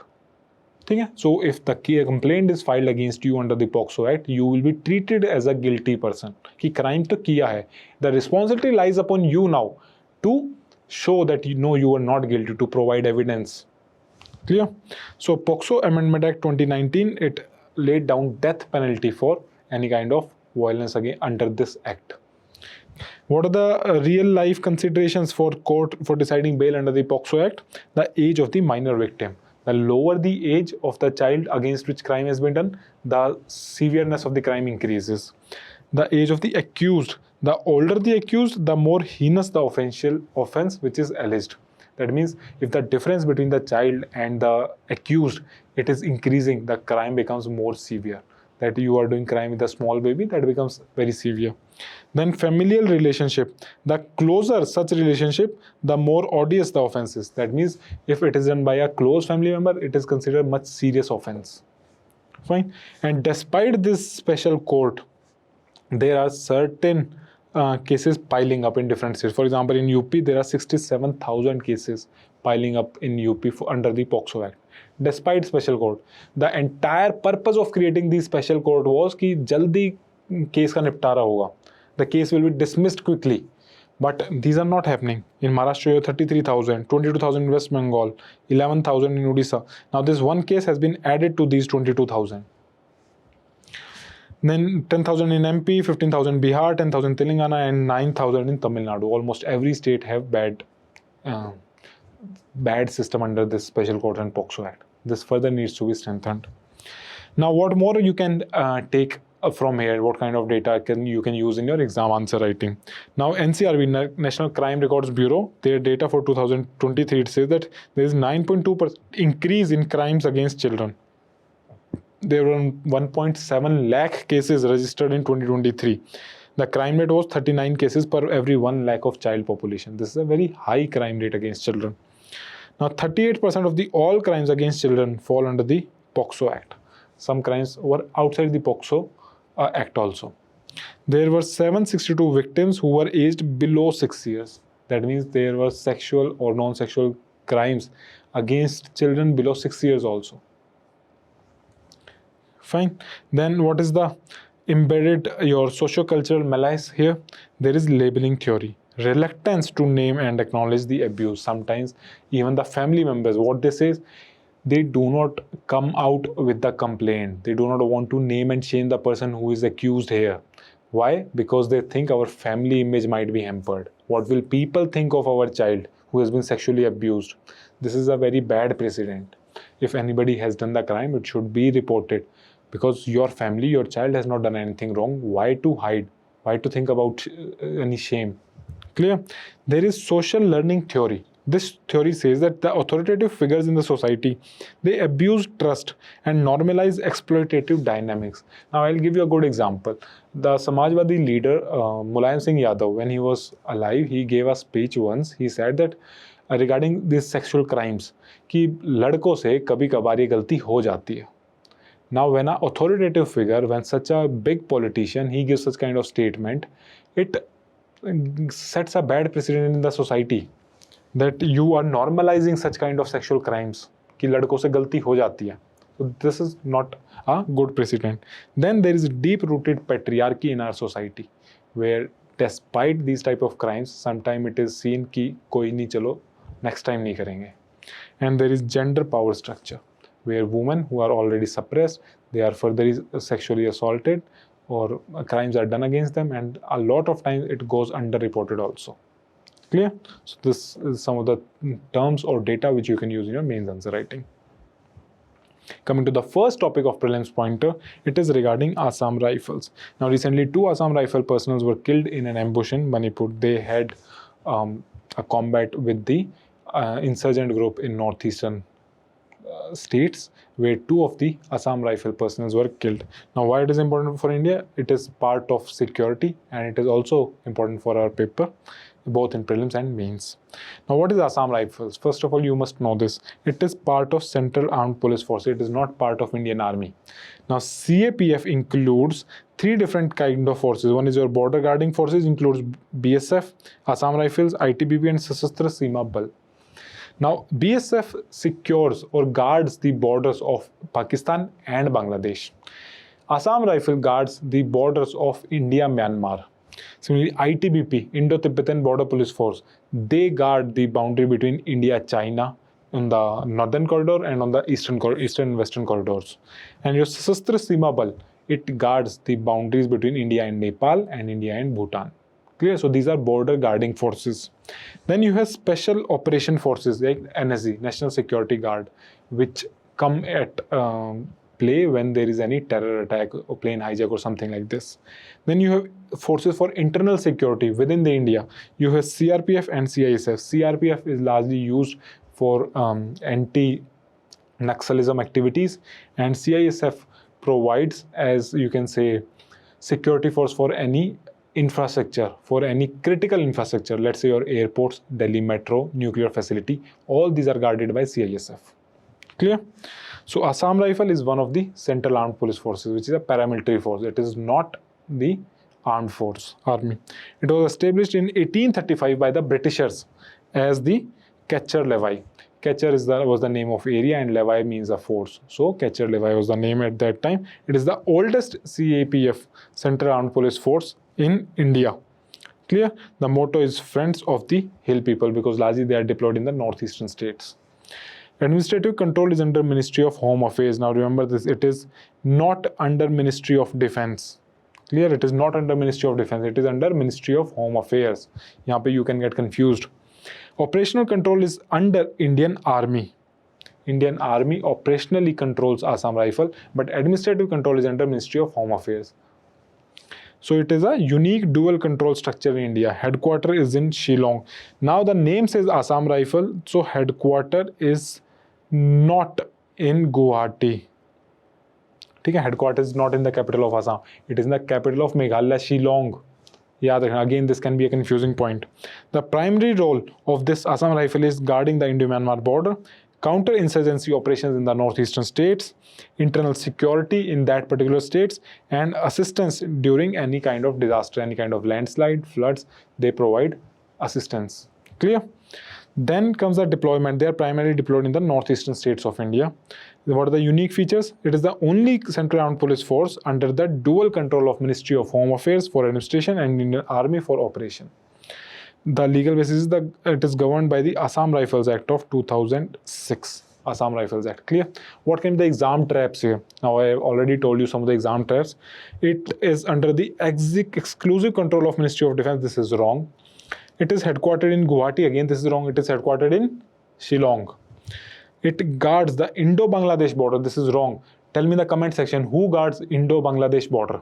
ठीक है? So if the complaint is filed against you under the POCSO Act, you will be treated as a guilty person. कि crime तो किया है. The responsibility lies upon you now to show that you are not guilty, to provide evidence. Clear? So POCSO Amendment Act 2019, it laid down death penalty for any kind of violence again under this act. What are the real life considerations for court for deciding bail under the POCSO Act? The age of the minor victim. The lower the age of the child against which crime has been done, the severeness of the crime increases. The age of the accused. The older the accused, the more heinous the offense which is alleged. That means if the difference between the child and the accused, it is increasing, the crime becomes more severe. That you are doing crime with a small baby, that becomes very severe. Then familial relationship. The closer such relationship, the more odious the offense is. That means if it is done by a close family member, it is considered much serious offense. Fine. And despite this special court, there are certain cases piling up in different states. For example, in UP, there are 67,000 cases piling up in UP under the POCSO Act. Despite special court, the entire purpose of creating the special court was कि जल्दी case का निपटारा होगा. The case will be dismissed quickly. But these are not happening. In Maharashtra, you have 33,000, 22,000 in West Bengal, 11,000 in Odisha. Now this one case has been added to these 22,000. Then 10,000 in MP, 15,000 Bihar, 10,000 Telangana, and 9,000 in Tamil Nadu. Almost every state have bad system under this special court and POCSO Act. This further needs to be strengthened. Now, what more you can take from here? What kind of data you can use in your exam answer writing? Now, NCRB, National Crime Records Bureau, their data for 2023, it says that there is 9.2% increase in crimes against children. There were 1.7 lakh cases registered in 2023. The crime rate was 39 cases per every 1 lakh of child population. This is a very high crime rate against children. Now, 38% of all crimes against children fall under the POCSO Act. Some crimes were outside the POCSO Act also. There were 762 victims who were aged below 6 years. That means there were sexual or non-sexual crimes against children below 6 years also. Fine. Then what is the embedded your socio-cultural malaise here? There is labeling theory. Reluctance to name and acknowledge the abuse. Sometimes even the family members, what they say is, they do not come out with the complaint. They do not want to name and shame the person who is accused here. Why? Because they think our family image might be hampered. What will people think of our child who has been sexually abused? This is a very bad precedent. If anybody has done the crime, it should be reported. Because your family, your child has not done anything wrong. Why to hide? Why to think about any shame? Clear? There is social learning theory. This theory says that the authoritative figures in the society, they abuse trust and normalize exploitative dynamics. Now, I'll give you a good example. The Samajwadi leader, Mulayam Singh Yadav, when he was alive, he gave a speech once. He said that regarding these sexual crimes, कि लड़कों से कभी कभार ये गलती हो जाती है. Now, when an authoritative figure, when such a big politician, he gives such kind of statement, it sets a bad precedent in the society that you are normalizing such kind of sexual crimes, कि लड़कों से गलती हो जाती है. So this is not a good precedent. Then there is deep-rooted patriarchy in our society, where despite these type of crimes, sometimes it is seen कि कोई नहीं चलो, next time नहीं करेंगे. And there is gender power structure, where women who are already suppressed, they are further sexually assaulted or crimes are done against them, and a lot of times it goes underreported also. Clear? So this is some of the terms or data which you can use in your mains answer writing. Coming to the first topic of prelims pointer, it is regarding Assam Rifles. Now recently 2 Assam Rifle personnel were killed in an ambush in Manipur. They had a combat with the insurgent group in northeastern states where 2 of the Assam Rifle personnel were killed. Now, why it is important for India? It is part of security and it is also important for our paper, both in prelims and mains. Now, what is Assam Rifles? First of all, you must know this. It is part of Central Armed Police Force. It is not part of Indian Army. Now, CAPF includes 3 different kind of forces. One is your border guarding forces, includes BSF, Assam Rifles, ITBP and Sashastra Seema Bal. Now, BSF secures or guards the borders of Pakistan and Bangladesh. Assam Rifle guards the borders of India, Myanmar. Similarly, ITBP, Indo-Tibetan Border Police Force, they guard the boundary between India, China on the northern corridor and on the eastern and western corridors. And your Sashastra Seema Bal, it guards the boundaries between India and Nepal and India and Bhutan. Clear? So these are border guarding forces. Then you have special operation forces like NSG, National Security Guard, which come at play when there is any terror attack or plane hijack or something like this. Then you have forces for internal security within the India. You have CRPF and CISF. CRPF is largely used for anti-Naxalism activities, and CISF provides, as you can say, security force for any infrastructure, for any critical infrastructure, let's say your airports, Delhi Metro, nuclear facility, all these are guarded by CISF. Clear? So Assam Rifle is one of the Central Armed Police Forces, which is a paramilitary force. It is not the armed force, army. It was established in 1835 by the Britishers as the Quechua Levy. Quechua was the name of area and Levy means a force. So Quechua Levy was the name at that time. It is the oldest CAPF, Central Armed Police Force, in India. Clear? The motto is Friends of the Hill People, because largely they are deployed in the northeastern states. Administrative control is under Ministry of Home Affairs. Now remember this, it is not under Ministry of Defense. Clear? It is not under Ministry of Defense. It is under Ministry of Home Affairs. Here you can get confused. Operational control is under Indian Army. Indian Army operationally controls Assam Rifle, but administrative control is under Ministry of Home Affairs. So it is a unique dual control structure in India. Headquarter is in Shillong. Now the name says Assam Rifle, so headquarter is not in Guwahati. Okay, headquarters is not in the capital of Assam. It is in the capital of Meghalaya, Shillong. Yeah, again, this can be a confusing point. The primary role of this Assam Rifle is guarding the Indo-Myanmar border, counter-insurgency operations in the northeastern states, internal security in that particular states, and assistance during any kind of disaster, any kind of landslide, floods. They provide assistance. Clear? Then comes the deployment. They are primarily deployed in the northeastern states of India. What are the unique features? It is the only Central Armed Police Force under the dual control of Ministry of Home Affairs for administration and Indian Army for operation. The legal basis is that it is governed by the Assam Rifles Act of 2006. Assam Rifles Act. Clear? What can be the exam traps here? Now, I have already told you some of the exam traps. It is under the exclusive control of Ministry of Defense. This is wrong. It is headquartered in Guwahati. Again, this is wrong. It is headquartered in Shillong. It guards the Indo-Bangladesh border. This is wrong. Tell me in the comment section who guards Indo-Bangladesh border.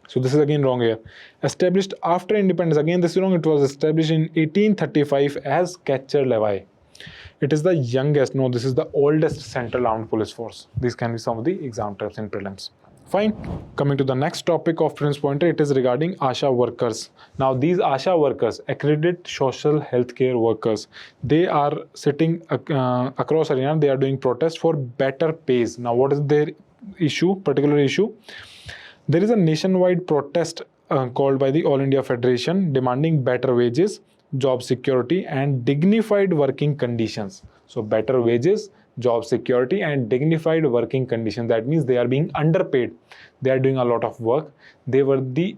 So this is again wrong here. Established after independence. Again, this is wrong. It was established in 1835 as Quechua Levy. It is the youngest. No, this is the oldest Central Armed Police Force. These can be some of the exam types in prelims. Fine. Coming to the next topic of prelims pointer, it is regarding ASHA workers. Now, these ASHA workers, accredited social healthcare workers, they are sitting across Haryana. They are doing protest for better pays. Now, what is their issue? Particular issue? There is a nationwide protest called by the All India Federation demanding better wages, job security, and dignified working conditions. So, better wages, job security, and dignified working conditions. That means they are being underpaid. They are doing a lot of work. They were the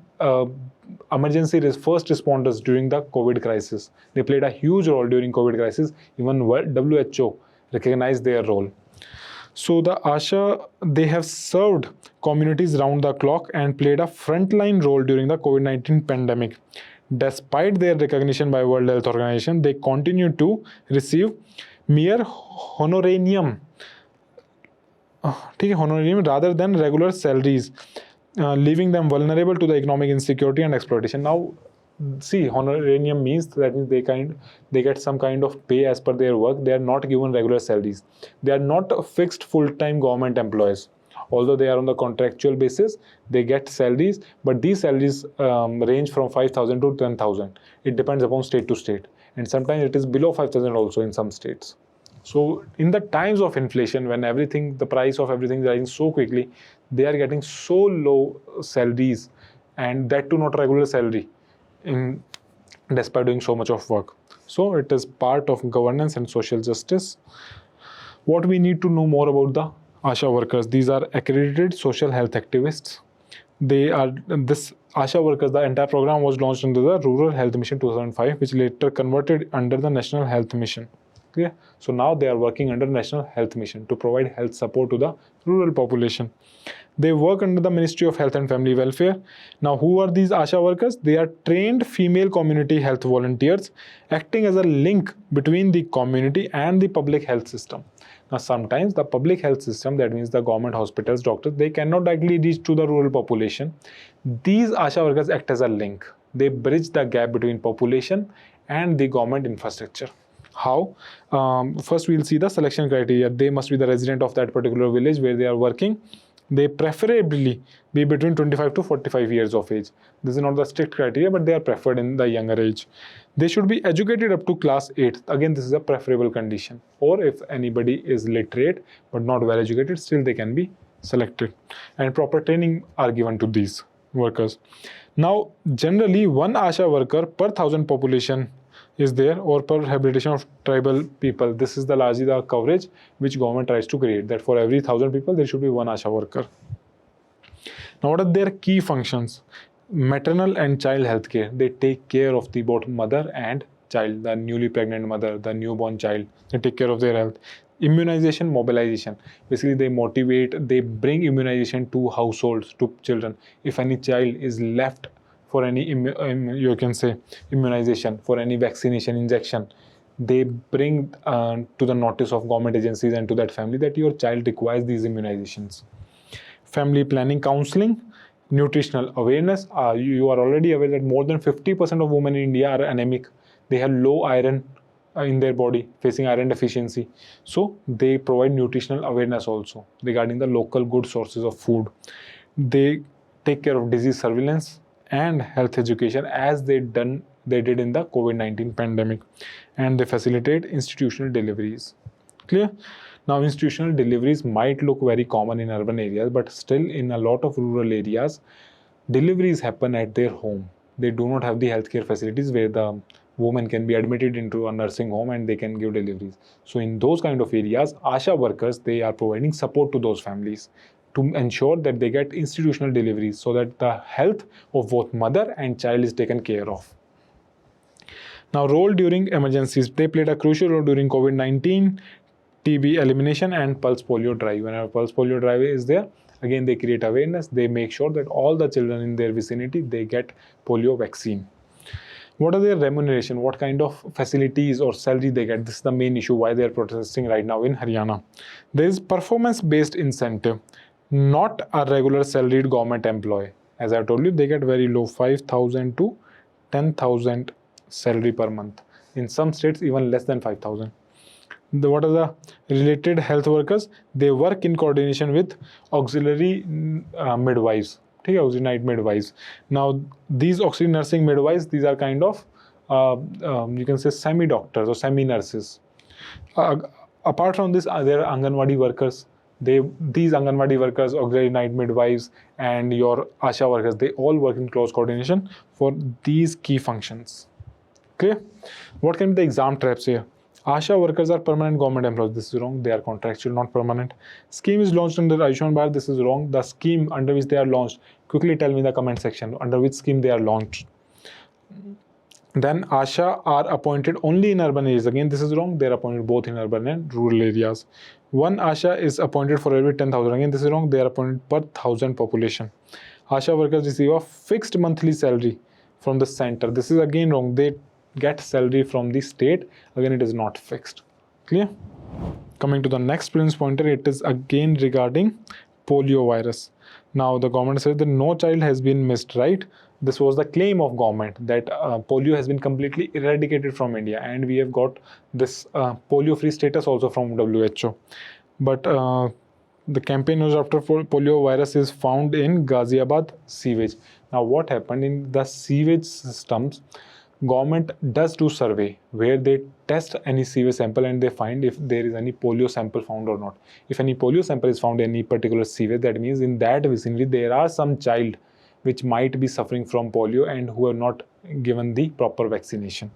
emergency first responders during the COVID crisis. They played a huge role during COVID crisis. Even WHO recognized their role. So the ASHA, they have served communities round the clock and played a frontline role during the COVID-19 pandemic. Despite their recognition by World Health Organization, they continue to receive mere honorarium rather than regular salaries, leaving them vulnerable to the economic insecurity and exploitation. Now, See, honorarium means that means they get some kind of pay as per their work. They are not given regular salaries. They are not fixed full-time government employees. Although they are on the contractual basis, they get salaries, but these salaries range from 5,000 to 10,000. It depends upon state to state, and sometimes it is below 5,000 also in some states. So in the times of inflation, when everything, the price of everything is rising so quickly, they are getting so low salaries, and that too not regular salary, in despite doing so much of work. So it is part of governance and social justice. What we need to know more about the ASHA workers. These are accredited social health activists. They are this ASHA workers. The entire program was launched under the Rural Health Mission 2005, which later converted under the National Health Mission. Clear? So now they are working under National Health Mission to provide health support to the rural population. They work under the Ministry of Health and Family Welfare. Now, who are these ASHA workers? They are trained female community health volunteers acting as a link between the community and the public health system. Now, sometimes the public health system, that means the government hospitals, doctors, they cannot directly reach to the rural population. These ASHA workers act as a link. They bridge the gap between population and the government infrastructure. How? First, we'll see the selection criteria. They must be the resident of that particular village where they are working. They preferably be between 25 to 45 years of age. This is not the strict criteria, but they are preferred in the younger age. They should be educated up to class 8. Again, this is a preferable condition. Or if anybody is literate but not well educated, still they can be selected. And proper training are given to these workers. Now, generally, one ASHA worker per 1,000 population is there, or per rehabilitation of tribal people. This is the largely the coverage which government tries to create, that for every 1,000 people there should be one ASHA worker. Now, what are their key functions? Maternal and child health care. They take care of the both mother and child, the newly pregnant mother, the newborn child. They take care of their health. Immunization, mobilization. Basically, they motivate, they bring immunization to households, to children. If any child is left for any you can say immunization, for any vaccination, injection, they bring to the notice of government agencies and to that family that your child requires these immunizations. Family planning, counseling, nutritional awareness. You are already aware that more than 50% of women in India are anemic. They have low iron in their body, facing iron deficiency. So they provide nutritional awareness also regarding the local good sources of food. They take care of disease surveillance and health education as they did in the COVID-19 pandemic, and they facilitate institutional deliveries. Clear? Now, institutional deliveries might look very common in urban areas, but still in a lot of rural areas, deliveries happen at their home. They do not have the healthcare facilities where the woman can be admitted into a nursing home and they can give deliveries. So in those kind of areas, ASHA workers, they are providing support to those families to ensure that they get institutional deliveries so that the health of both mother and child is taken care of. Now, role during emergencies. They played a crucial role during COVID-19, TB elimination, and pulse polio drive. Whenever pulse polio drive is there, again they create awareness. They make sure that all the children in their vicinity, they get polio vaccine. What are their remuneration? What kind of facilities or salary they get? This is the main issue why they are protesting right now in Haryana. There is performance-based incentive, not a regular salaried government employee. As I told you, they get very low, 5,000 to 10,000 salary per month. In some states, even less than 5,000. What are the related health workers? They work in coordination with auxiliary midwives. Auxiliary midwives. Now, these auxiliary nursing midwives, these are kind of, you can say, semi-doctors or semi-nurses. Apart from this, there are Anganwadi workers. These Anganwadi workers, auxiliary night midwives, and your ASHA workers, they all work in close coordination for these key functions. Clear? What can be the exam traps here? ASHA workers are permanent government employees. This is wrong. They are contractual, not permanent. Scheme is launched under Ayushman Bharat. This is wrong. The scheme under which they are launched. Quickly tell me in the comment section under which scheme they are launched. Then ASHA are appointed only in urban areas. Again, this is wrong. They are appointed both in urban and rural areas. One ASHA is appointed for every 10,000. Again, this is wrong. They are appointed per 1,000 population. ASHA workers receive a fixed monthly salary from the center. This is again wrong. They get salary from the state. Again, it is not fixed. Clear? Coming to the next prelims pointer, it is again regarding polio virus. Now, the government says that no child has been missed, right? This was the claim of government that polio has been completely eradicated from India, and we have got this polio-free status also from WHO. But the campaign was after polio virus is found in Gaziabad sewage. Now, what happened in the sewage systems? Government does do survey where they test any sewage sample and they find if there is any polio sample found or not. If any polio sample is found in any particular sewage, that means in that vicinity there are some child which might be suffering from polio and who have not given the proper vaccination.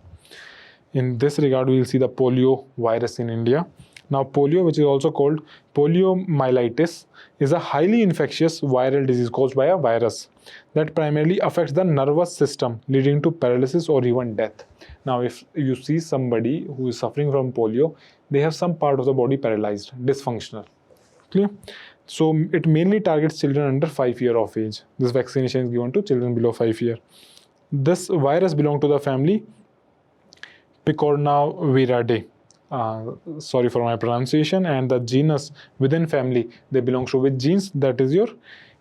In this regard, we will see the polio virus in India. Now, polio, which is also called poliomyelitis, is a highly infectious viral disease caused by a virus that primarily affects the nervous system, leading to paralysis or even death. Now, if you see somebody who is suffering from polio, they have some part of the body paralyzed, dysfunctional. Clear? So, it mainly targets children under 5 years of age. This vaccination is given to children below 5 years. This virus belongs to the family Picornaviridae. Sorry for my pronunciation, and the genus within family they belong to which genes, that is your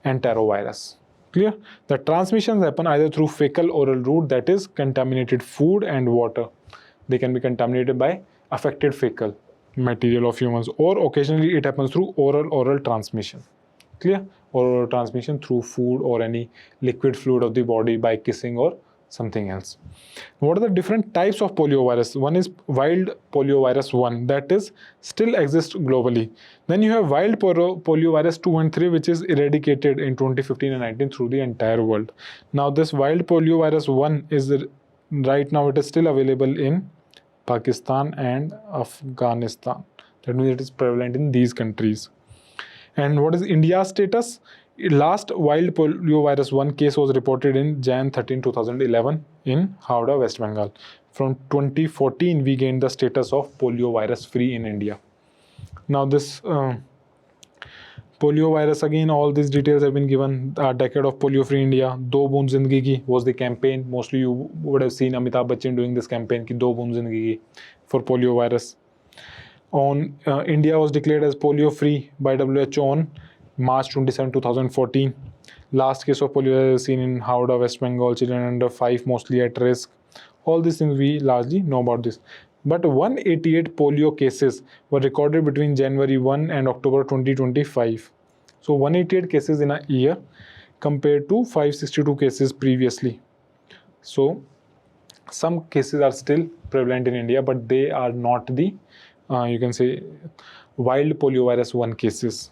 enterovirus. Clear? The transmissions happen either through fecal oral route, that is contaminated food and water. They can be contaminated by affected fecal material of humans, or occasionally it happens through oral transmission. Clear? Oral transmission through food or any liquid fluid of the body by kissing or something else. What are the different types of polio virus? One is wild polio virus 1, that is still exists globally. Then you have wild polio virus 2 and 3, which is eradicated in 2015 and 19 through the entire world. Now this wild polio virus 1 is right now, it is still available in Pakistan and Afghanistan. That means it is prevalent in these countries. And what is India's status? Last wild polio virus 1 case was reported in Jan 13, 2011 in Howrah, West Bengal. From 2014, we gained the status of polio virus free in India. Now this polio virus, again, all these details have been given. A decade of polio free India. Do Boond Zindagi Ki was the campaign. Mostly you would have seen Amitabh Bachchan doing this campaign, ki Do Boond Zindagi Ki, for polio virus. India was declared as polio free by WHO on March 27, 2014. Last case of polio is seen in Howrah, West Bengal, children under 5 mostly at risk. All these things we largely know about this. But 188 polio cases were recorded between January 1 and October 2025. So 188 cases in a year compared to 562 cases previously. So some cases are still prevalent in India, but they are not the, you can say, wild polio virus 1 cases.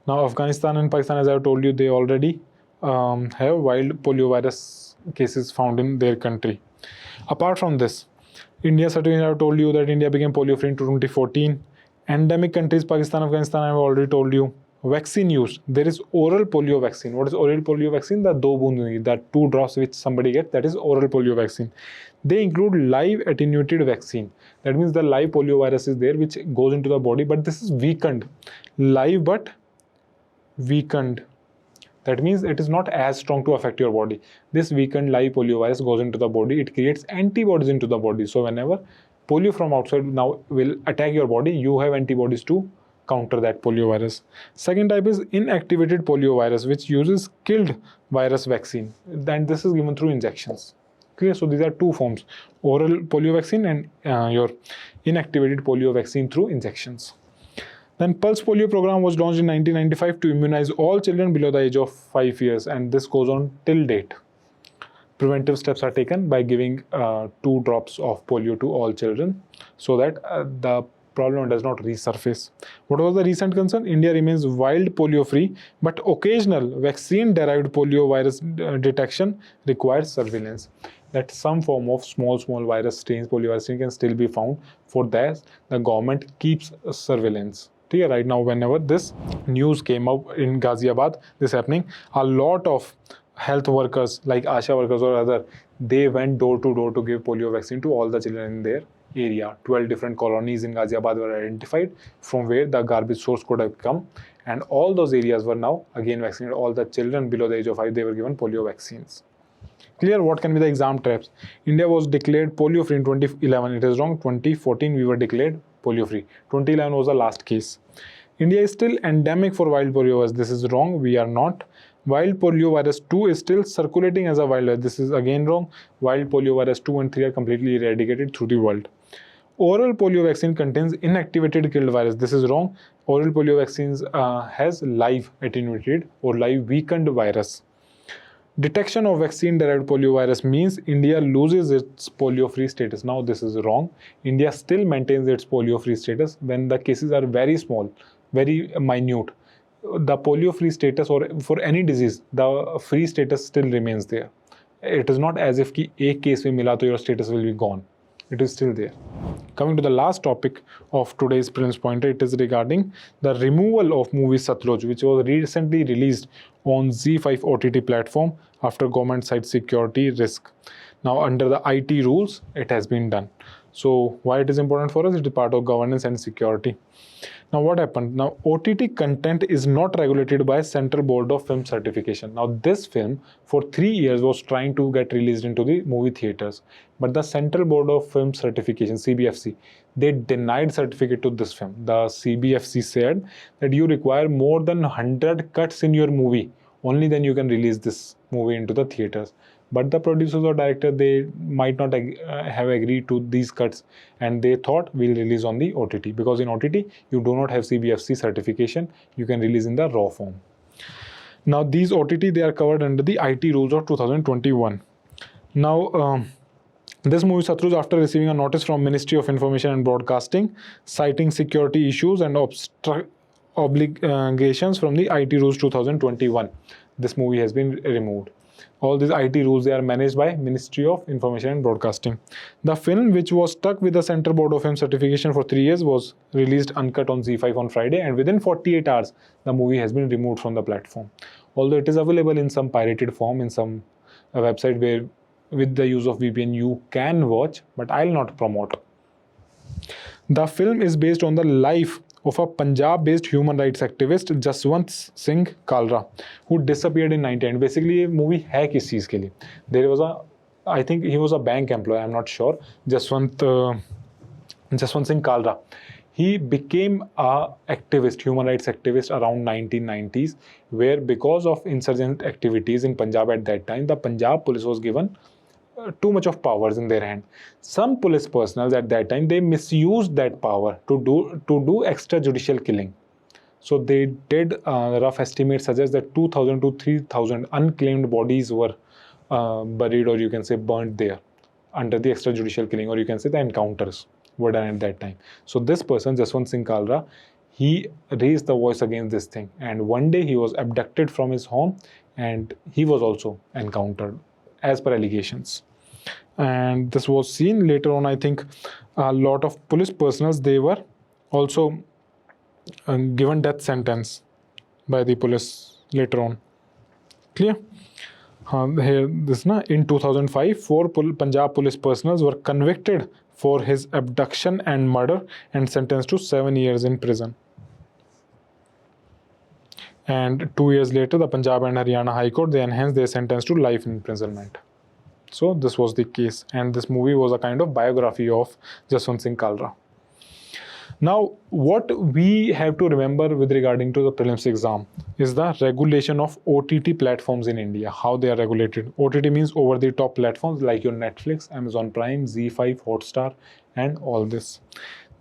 Now, Afghanistan and Pakistan, as I have told you, they already have wild polio virus cases found in their country. Apart from this, India, certainly I have told you that India became polio free in 2014. Endemic countries, Pakistan, Afghanistan, I have already told you. Vaccine use, there is oral polio vaccine. What is oral polio vaccine? The do boond, the 2 drops which somebody gets, that is oral polio vaccine. They include live attenuated vaccine. That means the live polio virus is there which goes into the body, but this is weakened. Live but weakened. That means it is not as strong to affect your body. This weakened live polio virus goes into the body. It creates antibodies into the body. So whenever polio from outside now will attack your body, you have antibodies to counter that polio virus. Second type is inactivated polio virus, which uses killed virus vaccine. Then this is given through injections. Clear? So these are 2 forms: oral polio vaccine and your inactivated polio vaccine through injections. Then Pulse Polio program was launched in 1995 to immunize all children below the age of 5 years, and this goes on till date. Preventive steps are taken by giving 2 drops of polio to all children so that the problem does not resurface. What was the recent concern? India remains wild polio free, but occasional vaccine-derived polio virus detection requires surveillance. That some form of small virus strains, polio virus strain, can still be found. For that, the government keeps surveillance. Right now, whenever this news came up in Gaziabad, this happening, a lot of health workers like ASHA workers or other, they went door to door to give polio vaccine to all the children in their area. 12 different colonies in Gaziabad were identified from where the garbage source could have come, and all those areas were now again vaccinated. All the children below the age of 5, they were given polio vaccines. Clear? What can be the exam traps? India was declared polio free in 2011. It is wrong. 2014 we were declared polio free. 2011 was the last case. India is still endemic for wild polio virus. This is wrong. We are not. Wild polio virus 2 is still circulating as a wild virus. This is again wrong. Wild polio virus 2 and 3 are completely eradicated through the world. Oral polio vaccine contains inactivated killed virus. This is wrong. Oral polio vaccines has live attenuated or live weakened virus. Detection of vaccine-derived polio virus means India loses its polio-free status. Now this is wrong. India still maintains its polio-free status when the cases are very small, very minute. The polio-free status, or for any disease, the free status still remains there. It is not as if ki ek case mein mila to your status will be gone. It is still there. Coming to the last topic of today's prelims pointer, it is regarding the removal of movie Satluj, which was recently released on Z5 OTT platform after government side security risk. Now under the IT rules, it has been done. So why it is important for us? It is part of governance and security. Now what happened? Now OTT content is not regulated by Central Board of Film Certification. Now this film for 3 years was trying to get released into the movie theaters, but the Central Board of Film Certification, CBFC, they denied certificate to this film. The CBFC said that you require more than 100 cuts in your movie, only then you can release this movie into the theaters. But the producers or director, they might not have agreed to these cuts, and they thought we'll release on the OTT, because in OTT you do not have CBFC certification, you can release in the raw form. Now these OTT, they are covered under the IT rules of 2021. Now this movie Satluj, after receiving a notice from Ministry of Information and Broadcasting citing security issues and obligations from the IT rules 2021, this movie has been removed. All these IT rules, they are managed by Ministry of Information and Broadcasting. The film, which was stuck with the Central Board of Film Certification for 3 years, was released uncut on Z5 on Friday, and within 48 hours, the movie has been removed from the platform. Although it is available in some pirated form, in some website where with the use of VPN you can watch, but I'll not promote. The film is based on the life of a Punjab-based human rights activist Jaswant Singh Kalra, who disappeared in 1990. Basically, ये movie है किस चीज़ के लिए? There was a, I think he was a bank employee, I'm not sure. Jaswant Singh Kalra. He became a activist, human rights activist around 1990s, where because of insurgent activities in Punjab at that time, the Punjab police was given too much of powers in their hand. Some police personnel at that time, they misused that power to do extrajudicial killing. So they did rough estimates suggest that 2,000 to 3,000 unclaimed bodies were buried, or you can say burnt there under the extrajudicial killing, or you can say the encounters were done at that time. So this person, Jaswant Singh Kalra, he raised the voice against this thing, and one day he was abducted from his home and he was also encountered as per allegations. And this was seen later on. I think a lot of police personnel, they were also given death sentence by the police later on. Clear? Here this in 2005, 4 Punjab police personnel were convicted for his abduction and murder and sentenced to 7 years in prison. And 2 years later, the Punjab and Haryana High Court, they enhanced their sentence to life imprisonment. So this was the case, and this movie was a kind of biography of Jaswant Singh Kalra. Now, what we have to remember with regarding to the prelims exam is the regulation of OTT platforms in India, how they are regulated. OTT means over the top platforms like your Netflix, Amazon Prime, Z5, Hotstar, and all this.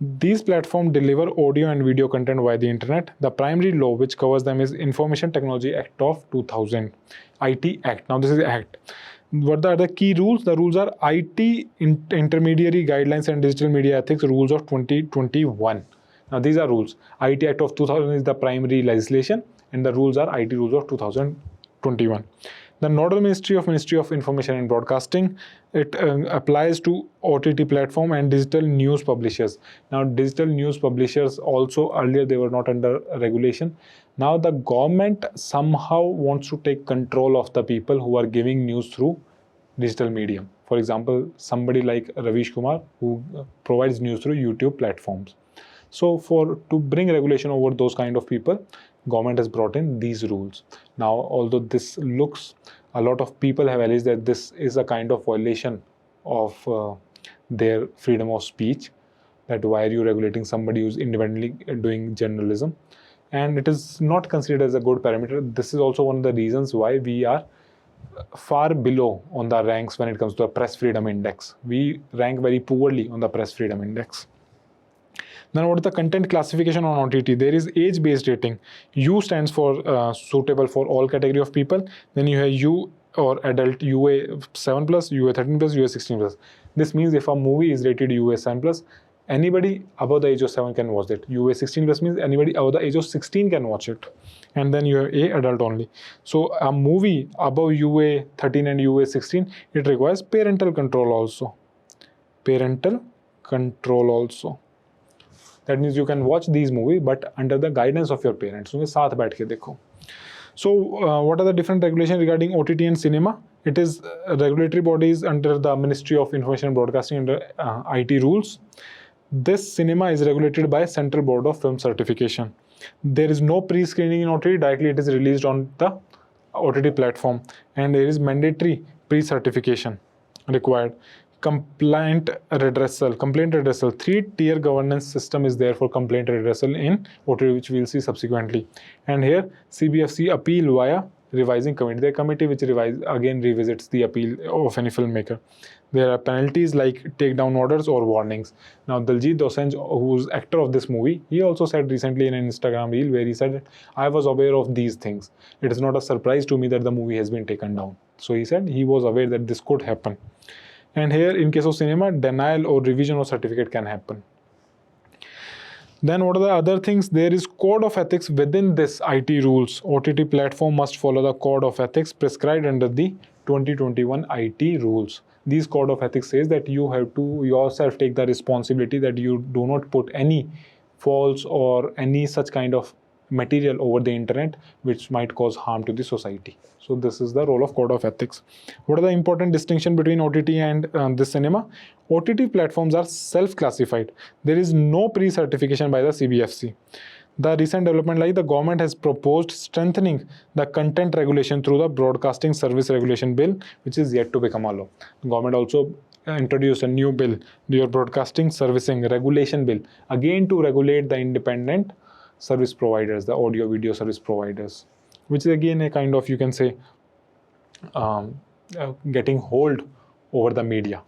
These platforms deliver audio and video content via the internet. The primary law which covers them is Information Technology Act of 2000, IT Act. Now this is the Act. What are the key rules? The rules are IT Intermediary Guidelines and Digital Media Ethics Rules of 2021. Now these are rules. IT Act of 2000 is the primary legislation, and the rules are IT Rules of 2021. The Nodal Ministry of Information and Broadcasting, it applies to OTT platform and digital news publishers. Now digital news publishers also, earlier they were not under regulation. Now the government somehow wants to take control of the people who are giving news through digital medium. For example, somebody like Ravi Kumar, who provides news through YouTube platforms. So to bring regulation over those kind of people, government has brought in these rules. Now, although this looks, a lot of people have alleged that this is a kind of violation of their freedom of speech, that why are you regulating somebody who's independently doing journalism? and it is not considered as a good parameter. This is also one of the reasons why we are far below on the ranks when it comes to the press freedom index. We rank very poorly on the press freedom index. Then what is the content classification on OTT? There is age-based rating. U stands for suitable for all category of people. Then you have U or adult, UA 7 plus, UA 13 plus, UA 16 plus. This means if a movie is rated UA 7 plus, anybody above the age of 7 can watch it. UA 16 plus means anybody above the age of 16 can watch it. And then you have A, adult only. So a movie above UA 13 and UA 16, it requires parental control also. Parental control also. That means you can watch these movies, but under the guidance of your parents. साथ बैठ के देखो. So what are the different regulations regarding OTT and cinema? It is regulatory bodies under the Ministry of Information and Broadcasting under IT rules. This cinema is regulated by Central Board of Film Certification. There is no pre-screening in OTT. Directly it is released on the OTT platform, and there is mandatory pre-certification required. Complaint redressal. 3-tier governance system is there for complaint redressal in OTT, which we will see subsequently. And here CBFC appeal via revising committee. The committee which revisits the appeal of any filmmaker. There are penalties like takedown orders or warnings. Now Diljit Dosanjh, who's actor of this movie, he also said recently in an Instagram reel where he said, I was aware of these things. It is not a surprise to me that the movie has been taken down. So he said he was aware that this could happen. And here, in case of cinema, denial or revision of certificate can happen. Then what are the other things? There is code of ethics within this IT rules. OTT platform must follow the code of ethics prescribed under the 2021 IT rules. These code of ethics says that you have to yourself take the responsibility that you do not put any false or any such kind of material over the internet which might cause harm to the society. So this is the role of code of ethics. What are the important distinction between OTT and this cinema? OTT platforms are self-classified. There is no pre-certification by the CBFC. The recent development like the government has proposed strengthening the content regulation through the Broadcasting Service Regulation Bill, which is yet to become a law. The government also introduced a new bill, your Broadcasting Servicing Regulation Bill, again to regulate the independent service providers, the audio video service providers, which is again a kind of, you can say, getting hold over the media.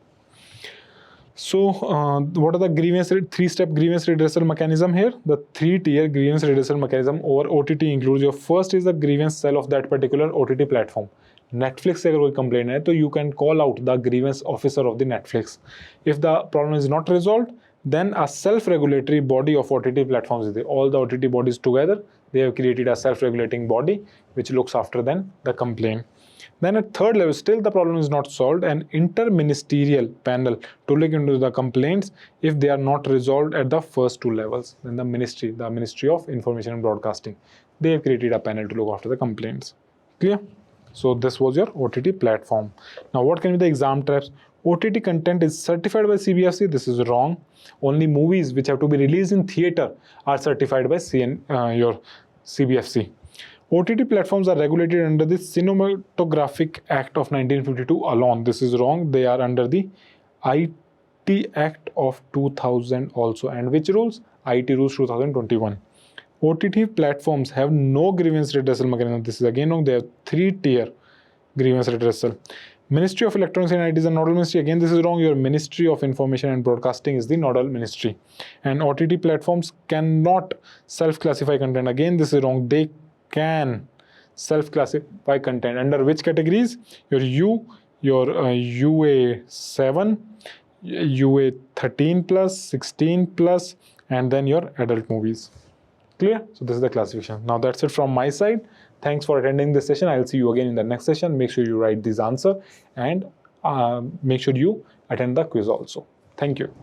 So what are the three-step grievance redressal mechanism here? The 3-tier grievance redressal mechanism over OTT includes your first is the grievance cell of that particular OTT platform. Netflix से अगर कोई complaint है तो you can call out the grievance officer of the Netflix. If the problem is not resolved, then a self-regulatory body of OTT platforms is there. All the OTT bodies together, they have created a self-regulating body which looks after then the complaint. Then at third level, still the problem is not solved, an interministerial panel to look into the complaints. If they are not resolved at the first 2 levels, then the Ministry of Information and Broadcasting, they have created a panel to look after the complaints. Clear? So this was your OTT platform. Now what can be the exam traps? OTT content is certified by CBFC. This is wrong. Only movies which have to be released in theater are certified by your CBFC. OTT platforms are regulated under the Cinematographic Act of 1952 alone. This is wrong. They are under the IT Act of 2000 also. And which rules? IT Rules 2021. OTT platforms have no grievance redressal mechanism. This is again wrong. They have 3-tier grievance redressal. Ministry of Electronics and IT is a nodal ministry. Again, this is wrong. Your Ministry of Information and Broadcasting is the nodal ministry. And OTT platforms cannot self-classify content. Again, this is wrong. They can self-classify content. Under which categories? Your UA 7, UA 13 plus, 16 plus, and then your adult movies. Clear? So this is the classification. Now that's it from my side. Thanks for attending this session. I'll see you again in the next session. Make sure you write this answer and make sure you attend the quiz also. Thank you.